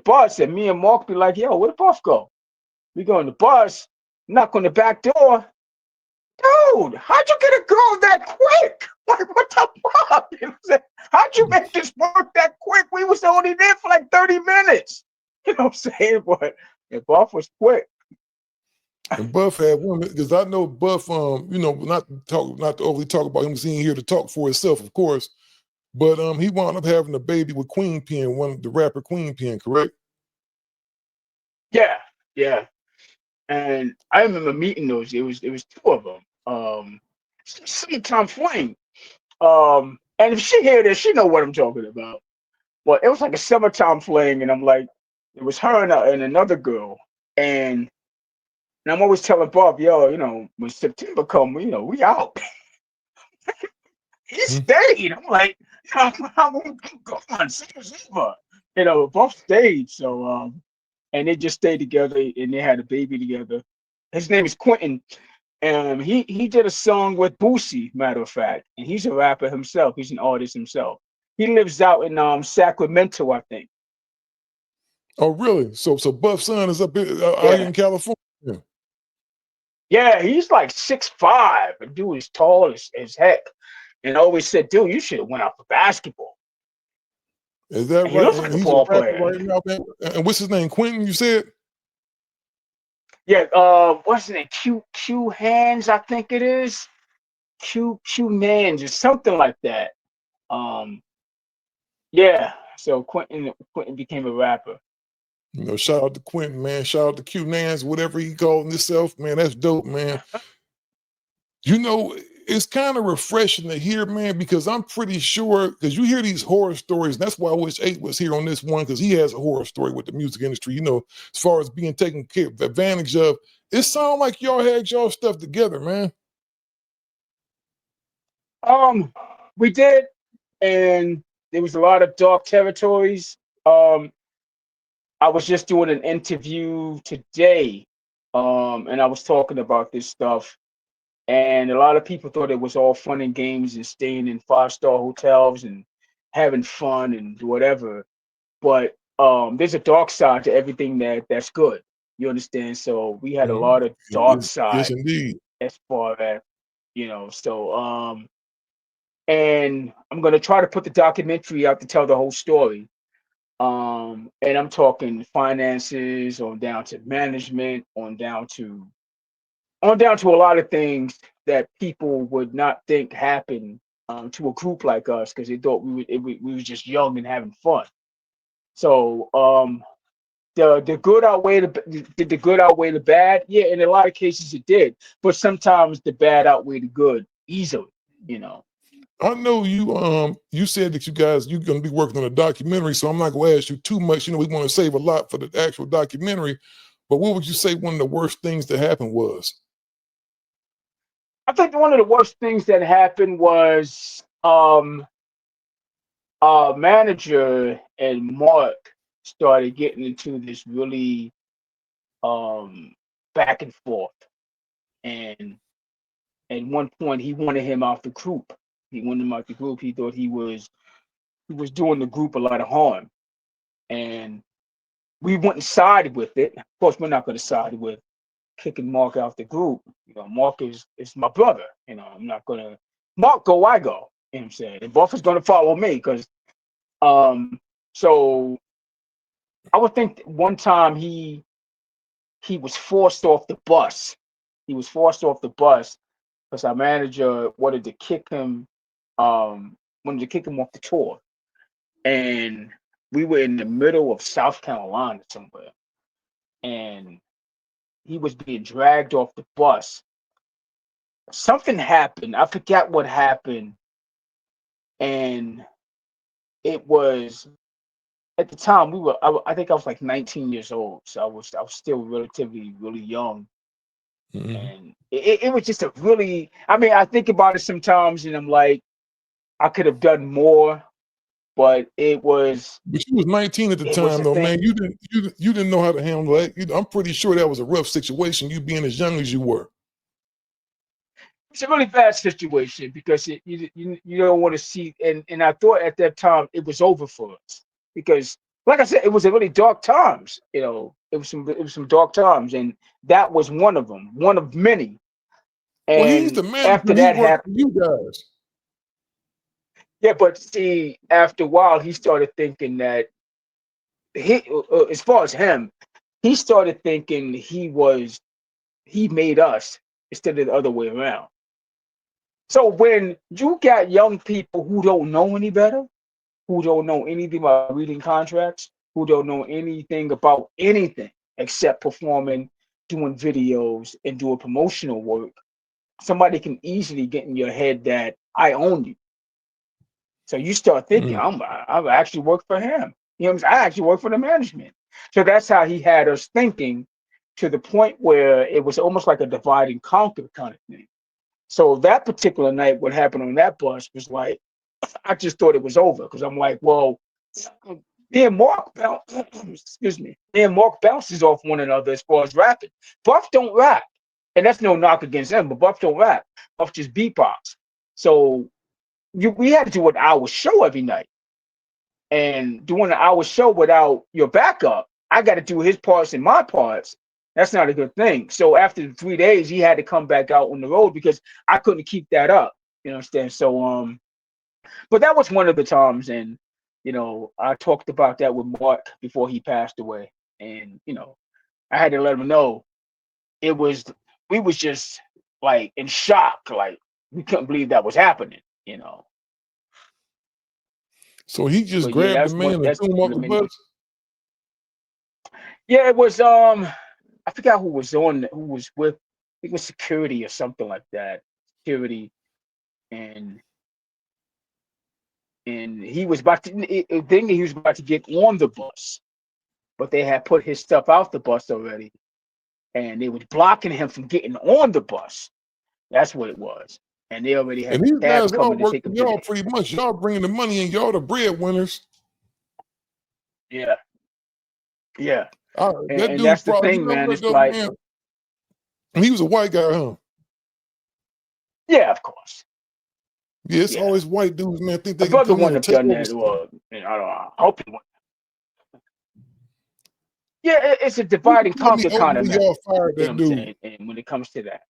bus, and me and Mark be like, yo, where the Buff go? We go on the bus, knock on the back door. Dude, how'd you get a girl that quick? Like, what the fuck? You know what I'm saying? How'd you make this work that quick? We was only there for like 30 minutes. You know what I'm saying? But Buff was quick. And Buff had women because I know Buff. Not to overly talk about him, because he ain't here to talk for himself, of course. But he wound up having a baby with Queen Pen, the rapper Queen Pen, correct? Yeah, yeah. And I remember meeting those. It was two of them. Summertime Flame. And if she hear this, she know what I'm talking about. Well, it was like a summertime fling, and I'm like, it was her and another girl, and I'm always telling Bob, yo, when September come, we out. He Hmm. stayed. I'm like, I'm gone. Summer's over. Both stayed. So, and they just stayed together, and they had a baby together. His name is Quentin. He did a song with Boosie, matter of fact, and he's a rapper himself. He's an artist himself. He lives out in Sacramento, I think. Oh, really? So Buff's son is out here Yeah, in California. yeah. He's like 6'5", and dude is tall as heck. And I always said, dude, you should have went out for basketball. Is that And he right? looks like And a he's a ball rapper player. right now, man. And what's his name? Quentin, you said? Yeah, what's his name? Q Hands, I think it is. Q Mans or something like that. Um, yeah. So Quentin became a rapper. You know, shout out to Quentin, man. Shout out to Q Nance, whatever he calling himself, man. That's dope, man. You know, it's kind of refreshing to hear, man, because I'm pretty sure, because you hear these horror stories, and that's why I wish 8 was here on this one, because he has a horror story with the music industry, you know, as far as being taken care of, advantage of. It sounds like y'all had y'all stuff together, man. We did, and there was a lot of dark territories. Um, I was just doing an interview today, and I was talking about this stuff, and a lot of people thought it was all fun and games and staying in 5-star hotels and having fun and whatever. But there's a dark side to everything that's good. You understand? So we had a Mhm. lot of dark Yes, yes, side indeed. as far as so and I'm gonna try to put the documentary out to tell the whole story. And I'm talking finances on down to management, on down to a lot of things that people would not think happen to a group like us because they thought we was just young and having fun. So the good outweigh did the good outweigh the bad? Yeah, in a lot of cases it did, but sometimes the bad outweigh the good easily. You know. I know you said that you're gonna be working on a documentary, so I'm not gonna ask you too much. You know, we want to save a lot for the actual documentary. But what would you say one of the worst things that happened was? I think one of the worst things that happened was manager and Mark started getting into this really um back and forth, and at one point he wanted him out the group. He wanted him out the group. He thought he was doing the group a lot of harm, and we wouldn't side with it. Of course, we're not going to side with kicking Mark out the group. Mark is my brother. I'm not going to Mark go, I go. You know what I'm saying? And Buff is going to follow me because so I would think one time he was forced off the bus. He was forced off the bus because our manager wanted to kick him off the tour. And we were in the middle of South Carolina somewhere. And he was being dragged off the bus. Something happened. I forget what happened. And it was at the time I think I was like 19 years old. So I was still relatively really young. Mhm. And it was just a really, I mean, I think about it sometimes and I'm like, I could have done more, but But you was 19 at the it was time, a though, thing. man. You didn't know how to handle that. I'm pretty sure that was a rough situation. You being as young as you were. It's a really bad situation because you don't want to see, and I thought at that time it was over for us because, like I said, it was a really dark times. It was some dark times, and that was one of them, one of many. Well, he's And the manager. after He that worked happened, for you guys. yeah, but see, after a while, he started thinking that as far as him, he started thinking he made us instead of the other way around. So when you got young people who don't know any better, who don't know anything about reading contracts, who don't know anything about anything except performing, doing videos, and doing promotional work, somebody can easily get in your head that I own you. So you start thinking, Mm. I actually work for him. You know what I'm saying? I actually work for the management. So that's how he had us thinking to the point where it was almost like a divide and conquer kind of thing. So that particular night, what happened on that bus was like, I just thought it was over because I'm like, well, me and Mark bounce, excuse me and Mark bounces off one another as far as rapping. Buff don't rap, and that's no knock against him, but Buff don't rap. Buff just beatbox. So we had to do an hour show every night, and doing an hour show without your backup, I got to do his parts and my parts. That's not a good thing. So after the 3 days, he had to come back out on the road because I couldn't keep that up. You understand? So but that was one of the times, and I talked about that with Mark before he passed away, and I had to let him know it was we was just like in shock, like we couldn't believe that was happening. So he just But yeah, grabbed the man and that's threw him one off of the the many. bus. Yeah, it was I forgot who was with. I think it was security or something like that. Security, and he was about to thinking he was about to get on the bus, but they had put his stuff out the bus already, and they was blocking him from getting on the bus. That's what it was, and they already had And the these cab guys all coming to work take for him to y'all the. pretty much. Y'all bringing the money and y'all the breadwinners. Yeah, yeah, That and dude that's the probably, you thing, know man. what It's though, like, man? He was a white guy, huh? yeah, of course, Yeah, it's yeah. always white dudes, man, think My they can brother come in wouldn't and have take done over that, stuff. or I don't know. I hope he wouldn't. Yeah, it's a Please divide and tell me conquer kind of openly method. y'all fired You know that what I'm dude. saying? And when it comes to that,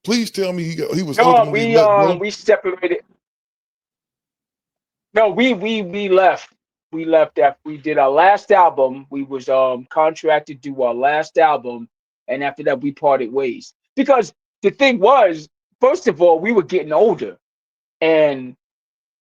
Please tell me he was no, ultimately let go. we separated. No, we left. We left after we did our last album. We was contracted to do our last album, and after that we parted ways. Because the thing was, first of all, we were getting older, and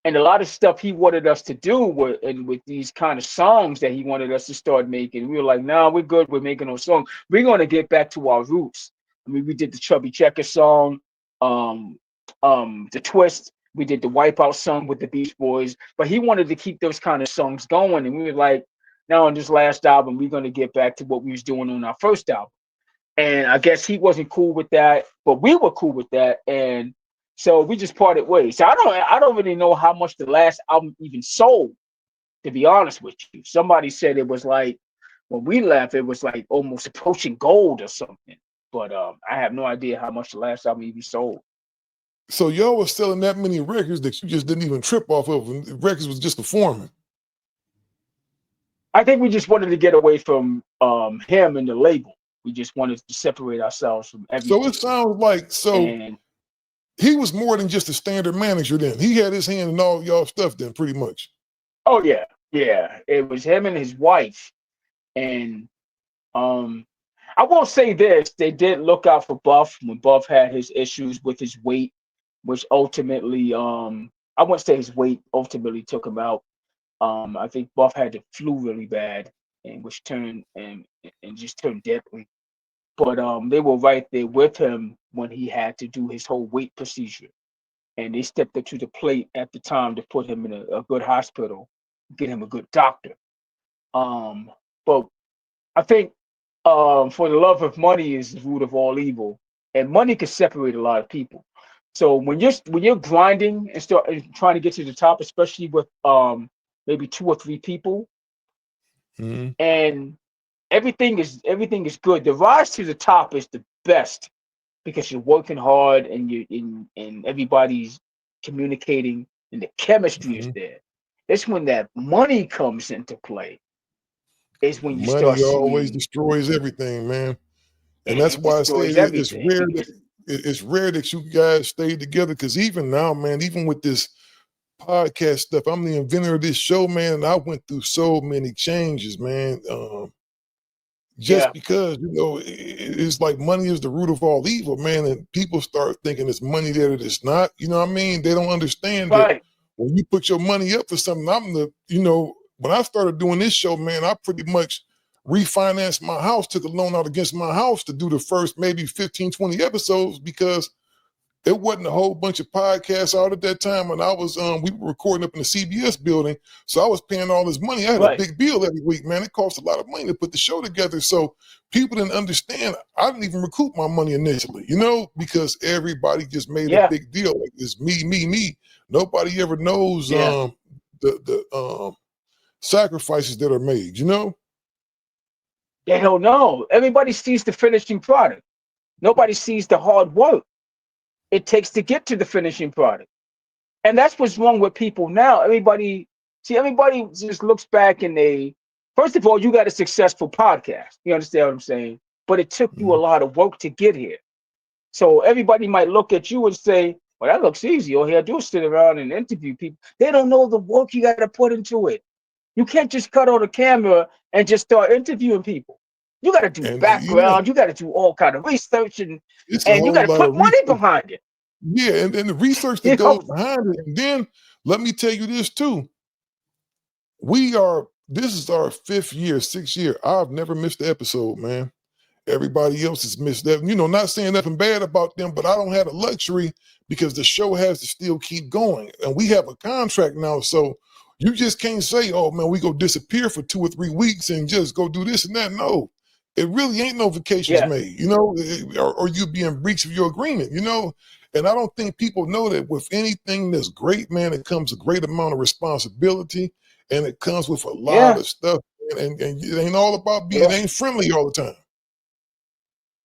a lot of stuff he wanted us to do with these kind of songs that he wanted us to start making. We were like, no, we're good. We're making those songs. We're going to get back to our roots. I mean, we did the Chubby Checker song, um, the Twist. We did the Wipeout song with the Beach Boys, but he wanted to keep those kind of songs going. And we were like, now on this last album, we're going to get back to what we was doing on our first album. And I guess he wasn't cool with that, but we were cool with that. And so we just parted ways. So I don't really know how much the last album even sold, to be honest with you. Somebody said it was like when we left, it was like almost approaching gold or something. But I have no idea how much the last album even sold. So y'all was selling that many records that you just didn't even trip off of, and the records was just performing. I think we just wanted to get away from him and the label. We just wanted to separate ourselves from So it everything. sounds like And he was more than just a standard manager then. He had his hand in all y'all stuff then, pretty much. oh yeah, yeah. It was him and his wife. And Um, I won't say this. They did look out for Buff when Buff had his issues with his weight, which ultimately, I wouldn't say his weight ultimately took him out. I think Buff had the flu really bad, and which turned and just turned deadly. But they were right there with him when he had to do his whole weight procedure, and they stepped up to the plate at the time to put him in a good hospital, get him a good doctor. Um, but I think for the love of money is the root of all evil, and money can separate a lot of people. So when you're grinding and start and trying to get to the top, especially with maybe two or three people, Mm-hmm. and everything is good. The rise to the top is the best because you're working hard and and everybody's communicating and the chemistry is Mm-hmm. there. It's when that money comes into play. Is when you start Money always seeing destroys everything, man. And that's it why I say destroys it's everything rare that because it's rare that you guys stay together. Because even now, man, even with this podcast stuff, I'm the inventor of this show, man, and I went through so many changes, man. Just yeah, because it's like money is the root of all evil, man, and people start thinking it's money that it is not. You know what I mean? They don't understand that right, when you put your money up for something. When I started doing this show, man, I pretty much refinanced my house, took a loan out against my house to do the first maybe 15, 20 episodes because it wasn't a whole bunch of podcasts out at that time. And we were recording up in the CBS building. So I was paying all this money. I had a right, big bill every week, man. It cost a lot of money to put the show together. So people didn't understand. I didn't even recoup my money initially, because everybody just made a yeah, big deal. Like it's me, me, me. Nobody ever knows yeah. the sacrifices that are made. They don't know. Everybody sees the finishing product. Nobody sees the hard work it takes to get to the finishing product. And that's what's wrong with people now. Everybody just looks back and first of all, you got a successful podcast. You understand what I'm saying? But it took you a Mhm. lot of work to get here. So everybody might look at you and say, well, that looks easy. All he had to do is sit around and interview people. They don't know the work you got to put into it. You can't just cut on the camera and just start interviewing people. You got to do And background. You got to do all kind of research, and it's a you got whole to lot put of money research. behind it. Yeah, and the research that You know, goes behind it, and then let me tell you this too. This is our 5th year, 6th year. I've never missed an episode, man. Everybody else has missed that. Not saying nothing bad about them, but I don't have the luxury because the show has to still keep going. And we have a contract now. So you just can't say, oh man, we go disappear for 2 or 3 weeks and just go do this and that. No, it really ain't no vacations made, or you be in breach of your agreement, And I don't think people know that with anything that's great, man, it comes a great amount of responsibility and it comes with a lot of stuff. And it ain't all about it ain't friendly all the time.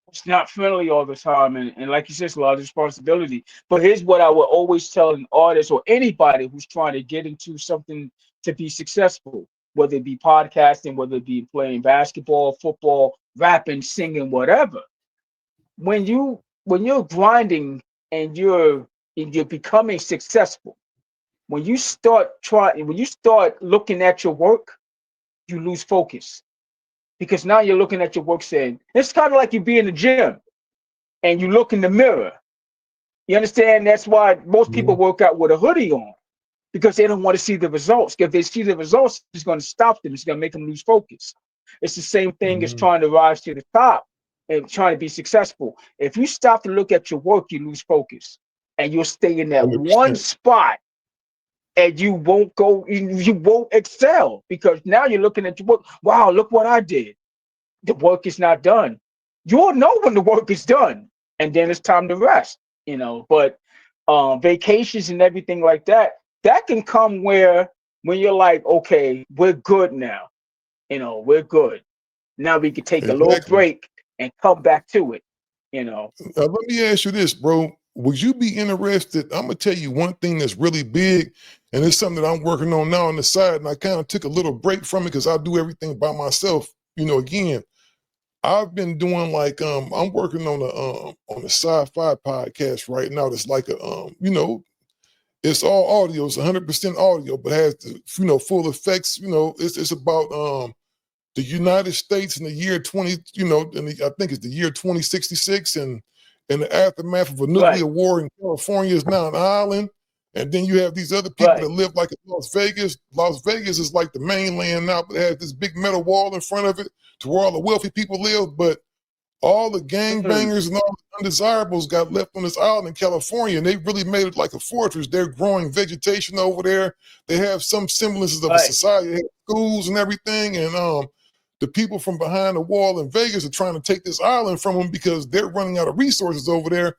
It's not friendly all the time, and like you said, it's a lot of responsibility. But here's what I would always tell an artist or anybody who's trying to get into something to be successful, whether it be podcasting, whether it be playing basketball, football, rapping, singing, whatever. When you're grinding and you're becoming successful, when you start looking at your work, you lose focus. Because now you're looking at your work saying, it's kind of like you be in the gym and you look in the mirror. You understand? That's why most people work out with a hoodie on, because they don't want to see the results. If they see the results, it's going to stop them. It's going to make them lose focus. It's the same thing as trying to rise to the top and trying to be successful. If you stop to look at your work, you lose focus and you'll stay in that 100%. one spot and you won't excel, because now you're looking at your work. Wow, look what I did. The work is not done. You'll know when the work is done, and then it's time to rest. But vacations and everything like that can come when you're like, okay, we're good now. We're good. Now we can take a little break and come back to it. Let me ask you this, bro. Would you be interested? I'm gonna tell you one thing that's really big, and it's something that I'm working on now on the side. And I kind of took a little break from it because I do everything by myself. Again, I've been doing like I'm working on a sci-fi podcast right now. That's like it's all audio. It's 100% audio, but has the full effects. It's about the United States in the year 20, I think it's the year 2066, and in the aftermath of a nuclear war in California is now an island. And then you have these other people that live like in Las Vegas. Las Vegas is like the mainland now, but it has this big metal wall in front of it to where all the wealthy people live. But all the gangbangers and all the undesirables got left on this island in California, and they really made it like a fortress. They're growing vegetation over there. They have some semblances of a society. They have schools and everything, and the people from behind the wall in Vegas are trying to take this island from them because they're running out of resources over there.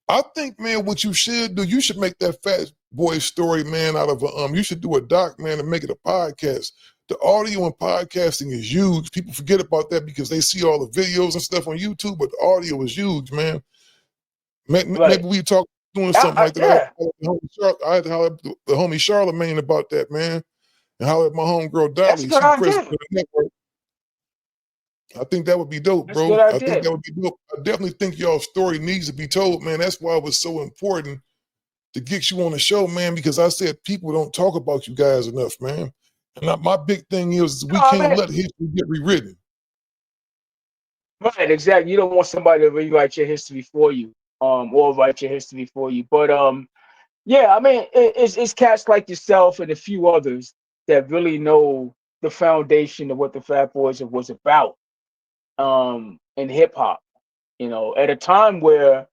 I think, man, what you should do, you should make that Fat Boy story, man, out of you should do a doc, man, and make it a podcast. The audio and podcasting is huge. People forget about that because they see all the videos and stuff on YouTube, but the audio is huge, man. Maybe we talk doing something like that. I had to holler at the homie Charlemagne about that, man. And holler at my homegirl Dolly. She's president of the network. I think that would be dope, bro. I think that would be dope. I definitely think y'all's story needs to be told, man. That's why it was so important to get you on the show, man, because I said people don't talk about you guys enough, man. And my big thing is we can't let history get rewritten. Right, exactly. You don't want somebody to rewrite your history for you, or write your history for you. But yeah, I mean, it's cats like yourself and a few others that really know the foundation of what the Fat Boys was about, in hip hop. At a time where,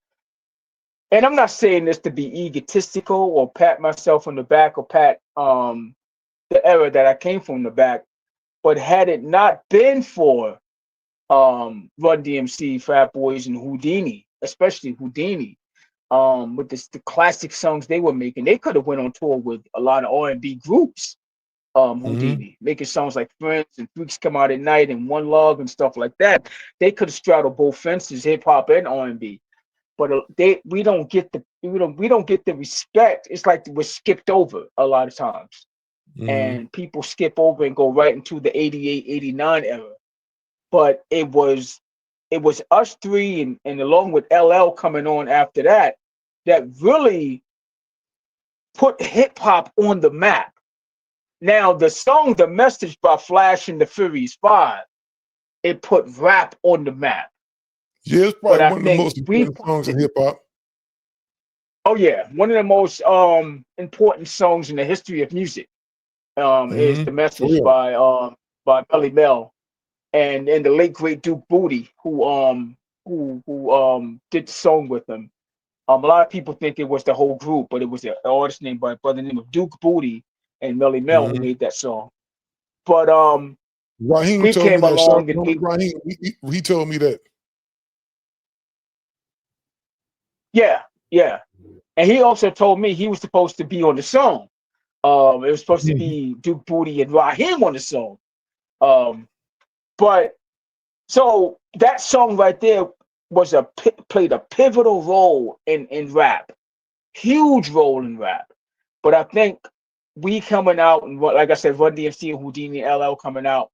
and I'm not saying this to be egotistical or pat myself on the back or pat the era that I came from the back, but had it not been for Run DMC, Fat Boys, and Houdini, especially Houdini, with the classic songs they were making, they could have went on tour with a lot of R&B groups. Houdini making songs like Friends and Freaks Come Out at Night and One Love and stuff like that. They could have straddled both fences, hip hop and R&B. But we don't get the respect. It's like we're skipped over a lot of times, and people skip over and go right into the 88, 89 era. But it was us three and along with LL coming on after that really put hip hop on the map. Now the song "The Message" by Flash and the Furious 5, it put rap on the map. Yeah, it's probably one of the most important songs in hip hop. Oh yeah, one of the most important songs in the history of music is "The For Message" real. by Melly Mel and the late great Duke Booty who did the song with him. A lot of people think it was the whole group, but it was an artist named by the name of Duke Booty and Melly Mel who Hmm. made that song. But Raheem we told me came that. Shout out along to and homie Raheem. He told me that. yeah, yeah. And he also told me he was supposed to be on the song. It was supposed to Mhm. be Duke Booty and Raheem on the song. Um, but so that song right there played a pivotal role in rap, huge role in rap. But I think we coming out and like I said, Run DMC and Houdini LL coming out,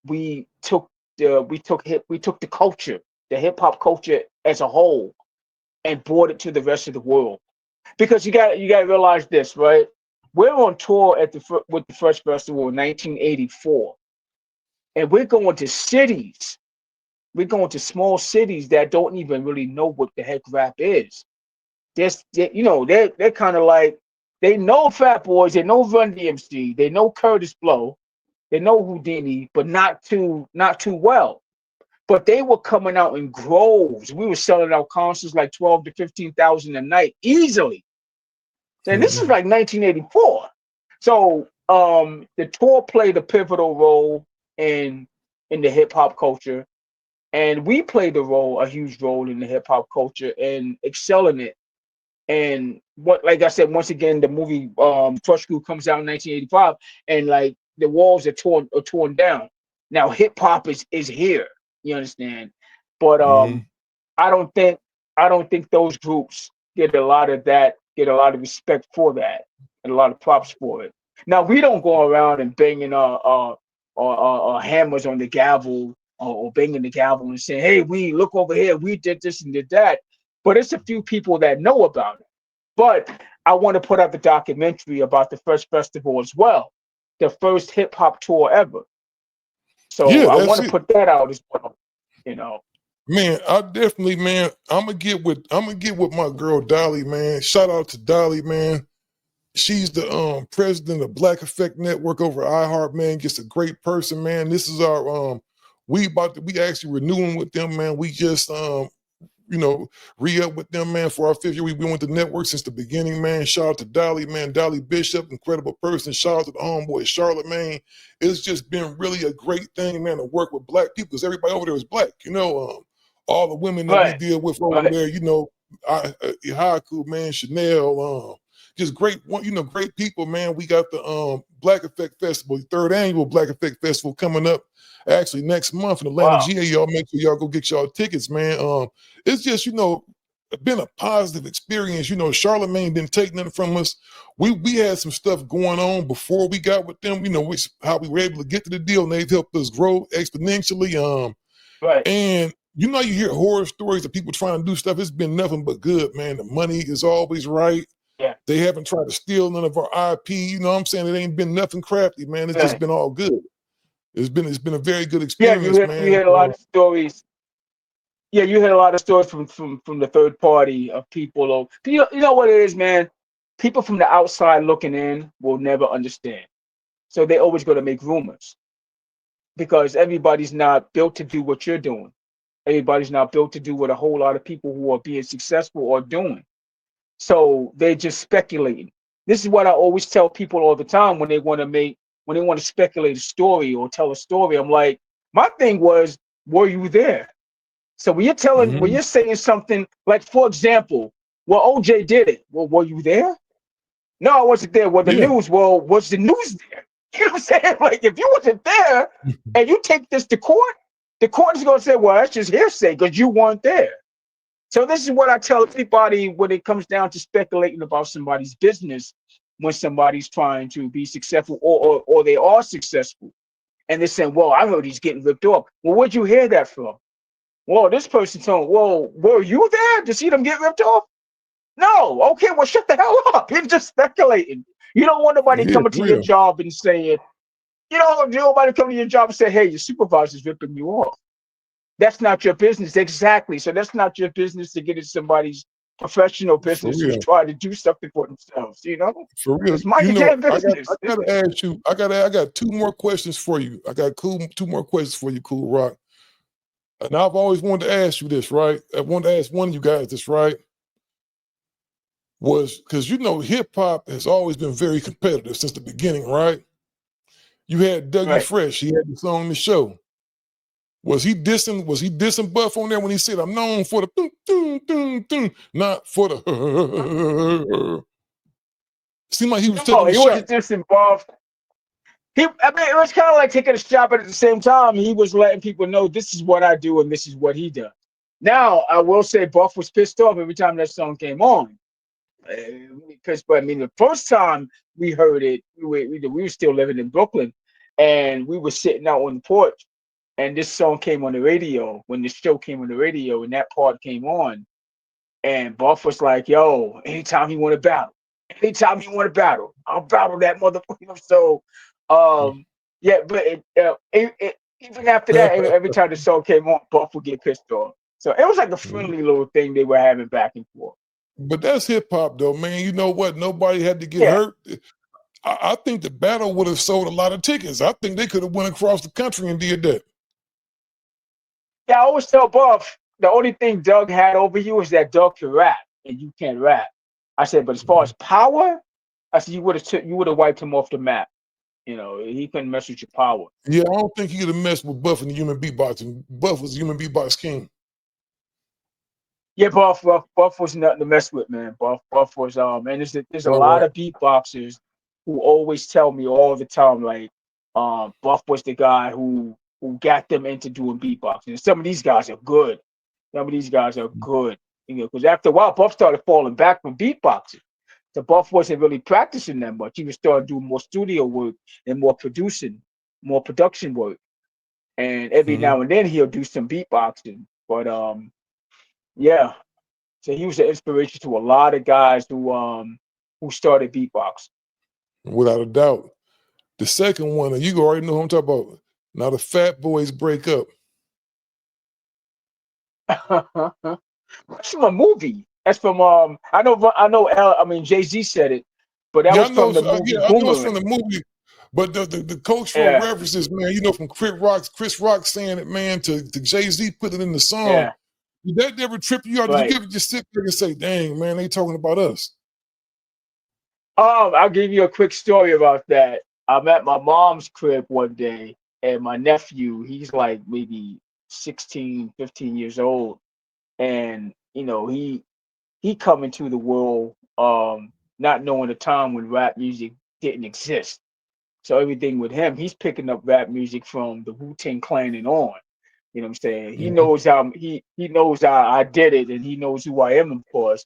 we took we took the culture, the hip hop culture as a whole, and brought it to the rest of the world. Because you got to realize this, right? We're on tour with the Fresh Festival in 1984, and we're going to cities. We're going to small cities that don't even really know what the heck rap is. They're kind of like they know Fat Boys, they know Run DMC, they know Curtis Blow, they know Houdini, but not too well. But they were coming out in groves. We were selling out concerts like 12 to 15,000 a night easily. And this is like 1984. So the tour played a pivotal role in the hip hop culture, and we played a huge role in the hip hop culture and excelling it. And what, like I said, once again, the movie Crush Groove comes out in 1985, and like the walls are torn down. Now hip hop is here. You understand? But Mhm. I don't think I don't think those groups get a lot of respect for that, and a lot of props for it. Now we don't go around and banging our hammers on the gavel or banging the gavel and saying, "Hey, we look over here, we did this and did that." But it's a few people that know about it. But I want to put out the documentary about the first festival as well, the first hip hop tour ever. So Yeah, I that's want to it. put that out as well. You know, Man, I definitely, man, I'm gonna get with my girl Dolly, man. Shout out to Dolly, man. She's the president of Black Effect Network over iHeart, man. Just a great person, man. This is our we actually renewing with them, man. We just you know, re-up with them, man, for our 5th year. We've been with the network since the beginning, man. Shout out to Dolly, man. Dolly Bishop, incredible person. Shout out to the homeboy, Charlotte, man. It's just been really a great thing, man, to work with black people because everybody over there is black. All the women that we right, deal with over right. there, Haku, man, Chanel, just great, great people, man. We got the Black Effect Festival, the 3rd annual Black Effect Festival coming up actually next month in Atlanta, Wow. GA. Y'all make sure y'all go get y'all tickets, man. It's just, been a positive experience. Charlemagne didn't take nothing from us. We had some stuff going on before we got with them, how we were able to get to the deal, and they've helped us grow exponentially. Right. And you hear horror stories of people trying to do stuff. It's been nothing but good, man. The money is always right. Yeah. They haven't tried to steal none of our IP. You know what I'm saying? It ain't been nothing crafty, man. It's just Right. been all good. It's been a very good Yeah. experience, You man. heard a lot of stories. Yeah, you heard a lot of stories from the third party of people. Or you know what it is, man. People from the outside looking in will never understand. So they always going to make rumors because everybody's not built to do what you're doing. Everybody's not built to do what a whole lot of people who are being successful are doing. So they're just speculating. This is what I always tell people all the time when they want to speculate a story or tell a story. I'm like, my thing was, were you there? So when Mhm. you're saying something like, for example, well, OJ did it. Well, were you there? No, I wasn't there. Well, the Yeah. news. Well, was the news there? You know what I'm saying? Like, if you wasn't there and you take this to court, the court is going to say, well, that's just hearsay because you weren't there. So this is what I tell everybody when it comes down to speculating about somebody's business when somebody's trying to be successful or they are successful. And they're saying, well, I heard he's getting ripped off. Well, where'd you hear that from? Well, this person told, well, were you there to see them get ripped off? No. Okay, well, shut the hell up. You're just speculating. You don't want nobody Yeah, coming to for your real. job and saying, nobody coming to your job and say, hey, your supervisor's ripping you off. That's not your business. Exactly. So that's not your business to get in somebody's professional For business who's real. trying to do something for themselves. For real. Just mind You your know, damn I business. gotta ask you, I got two more questions for you. I got two more questions for you, Kool Rock. And I've always wanted to ask you this, right? I wanted to ask one of you guys this, right? Was because you know hip hop has always been very competitive since the beginning, right? You had Dougie Right. Fresh, he had the song The Show. Was he dissing Buff on there when he said, I'm known for the dun, dun, dun, dun, not for the seemed like he was No, taking a he shot. wasn't just involved. I mean, it was kind of like taking a shot, but at the same time, he was letting people know this is what I do and this is what he does. Now, I will say Buff was pissed off every time that song came on. Because, but I mean, the first time we heard it, we were still living in Brooklyn, and we were sitting out on the porch, and this song came on the radio when the show came on the radio, and that part came on, and Buff was like, "Yo, anytime he want to battle, I'll battle that motherfucker." So, yeah, but even after that, every time the song came on, Buff would get pissed off. So it was like a friendly little thing they were having back and forth. But that's hip hop though, man. You know what? Nobody had to get Yeah. hurt. I think the battle would have sold a lot of tickets. I think they could have went across the country and did that. Yeah, I always tell Buff the only thing Doug had over you is that Doug can rap and you can't rap. I said, but as far as power, I said you would have wiped him off the map. He couldn't mess with your power. Yeah, I don't think he could have messed with Buff and the human beatboxing. Buff was the human beatbox king. Yeah, Buff was nothing to mess with, man. Buff was and there's a All lot right. of beatboxers who always tell me all the time, like, Buff was the guy who got them into doing beatboxing. And some of these guys are good. Some of these guys are good. Because after a while, Buff started falling back from beatboxing. So Buff wasn't really practicing that much. He was starting doing more studio work and more production work. And every Mm-hmm. now and then he'll do some beatboxing. But yeah. So he was an inspiration to a lot of guys who started beatbox. Without a doubt. The second one, and you already know who I'm talking about. Now the Fat Boys break up. That's from a movie. That's from Jay-Z said it, but that Yeah, was from the movie I know it's from the Boomerang. movie, but the cultural Yeah, references, man, you know, from Chris Rock saying it, man, to Jay-Z putting it in the song. yeah, Did that never trip you out? Did you right. ever just sit there and say, dang, man, they talking about us? I'll give you a quick story about that. I'm at my mom's crib one day, and my nephew, he's like maybe 16, 15 years old, and he come into the world not knowing a time when rap music didn't exist. So everything with him, he's picking up rap music from the Wu-Tang Clan and on. You know what I'm saying? He Mhm. knows he knows I did it, and he knows who I am, of course.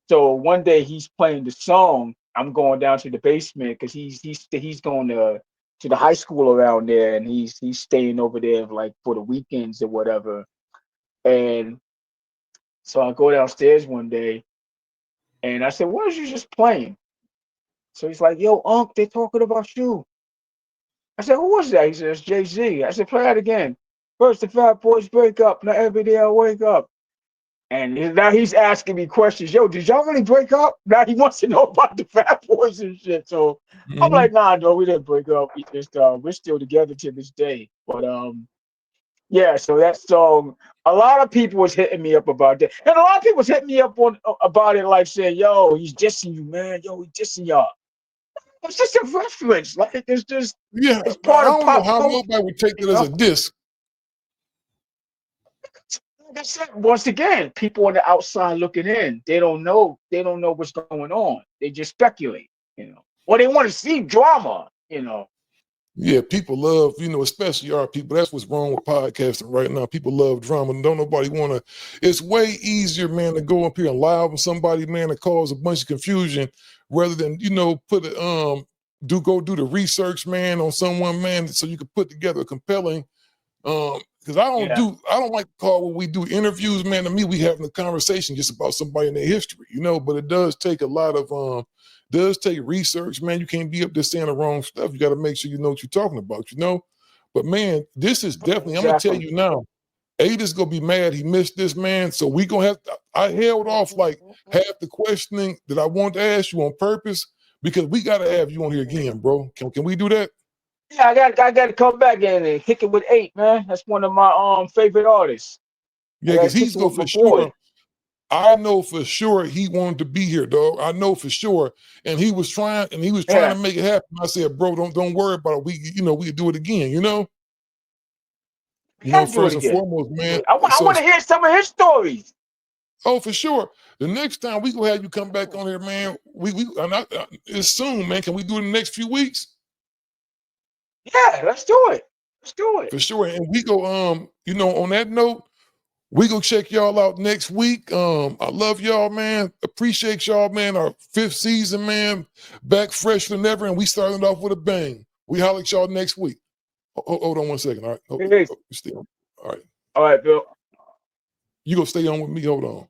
So one day he's playing the song. I'm going down to the basement because he's going to the high school around there, and he's staying over there like for the weekends or whatever. And so I go downstairs one day, and I said, "What is you just playing?" So he's like, "Yo, Unc, they're talking about you." I said, "Who was that?" He says, "Jay-Z." I said, "Play that again." First, the Fat Boys break up. Now every day I wake up. And now he's asking me questions. Yo, did y'all really break up? Now he wants to know about the Fat Boys and shit. So I'm Mhm. like, nah, no, we didn't break up. We're still together to this day. But yeah. So that song, a lot of people was hitting me up about that, and a lot of people was hitting me up on about it, like saying, "Yo, he's dissing you, man. Yo, he's dissing y'all." It's just a reference. Like Yeah, it's but I part of don't know pop how culture. nobody would take You that as know. a diss. Like I said, once again, people on the outside looking in, they don't know. They don't know what's going on. They just speculate. Or they want to see drama. Yeah, people love, you know, especially our people. That's what's wrong with podcasting right now. People love drama and don't nobody want to. It's way easier, man, to go up here and lie on somebody, man, and cause a bunch of confusion rather than, you know, go do the research, man, on someone, man, so you can put together a compelling because Yeah. I don't like to call when we do interviews, man. To me, we having a conversation just about somebody in their history, you know. But it does take a lot of does take research, man. You can't be up there saying the wrong stuff. You got to make sure you know what you're talking about, you know. But man, this is definitely. I'm gonna tell Exactly. you now. Ada's gonna be mad he missed this, man. So we gonna have to, I held off like half the questioning that I wanted to ask you on purpose because we gotta have you on here again, bro. Can we do that? Yeah, I got to come back and kick it with 8, man. That's one of my favorite artists. I Yeah, got to because kick he's it go with my for boy. sure. I know for sure he wanted to be here, dog. I know for sure. And he was trying Yeah, to make it happen. I said, bro, don't worry about it. We can do it again, we got to do it first and again. foremost, Do man. it. I So want to hear some of his stories. oh, for sure. The next time we gonna have you come back on here, man. It's soon, man. Can we do it in the next few weeks? Yeah, let's do it. Let's do it. For sure. And we go, on that note, we go check y'all out next week. I love y'all, man. Appreciate y'all, man. Our 5th season, man. Back fresher than ever, and we started off with a bang. We holler at y'all next week. Hold on 1 second. All right. Peace. Stay on. All right. All right, Bill. You gonna stay on with me. Hold on.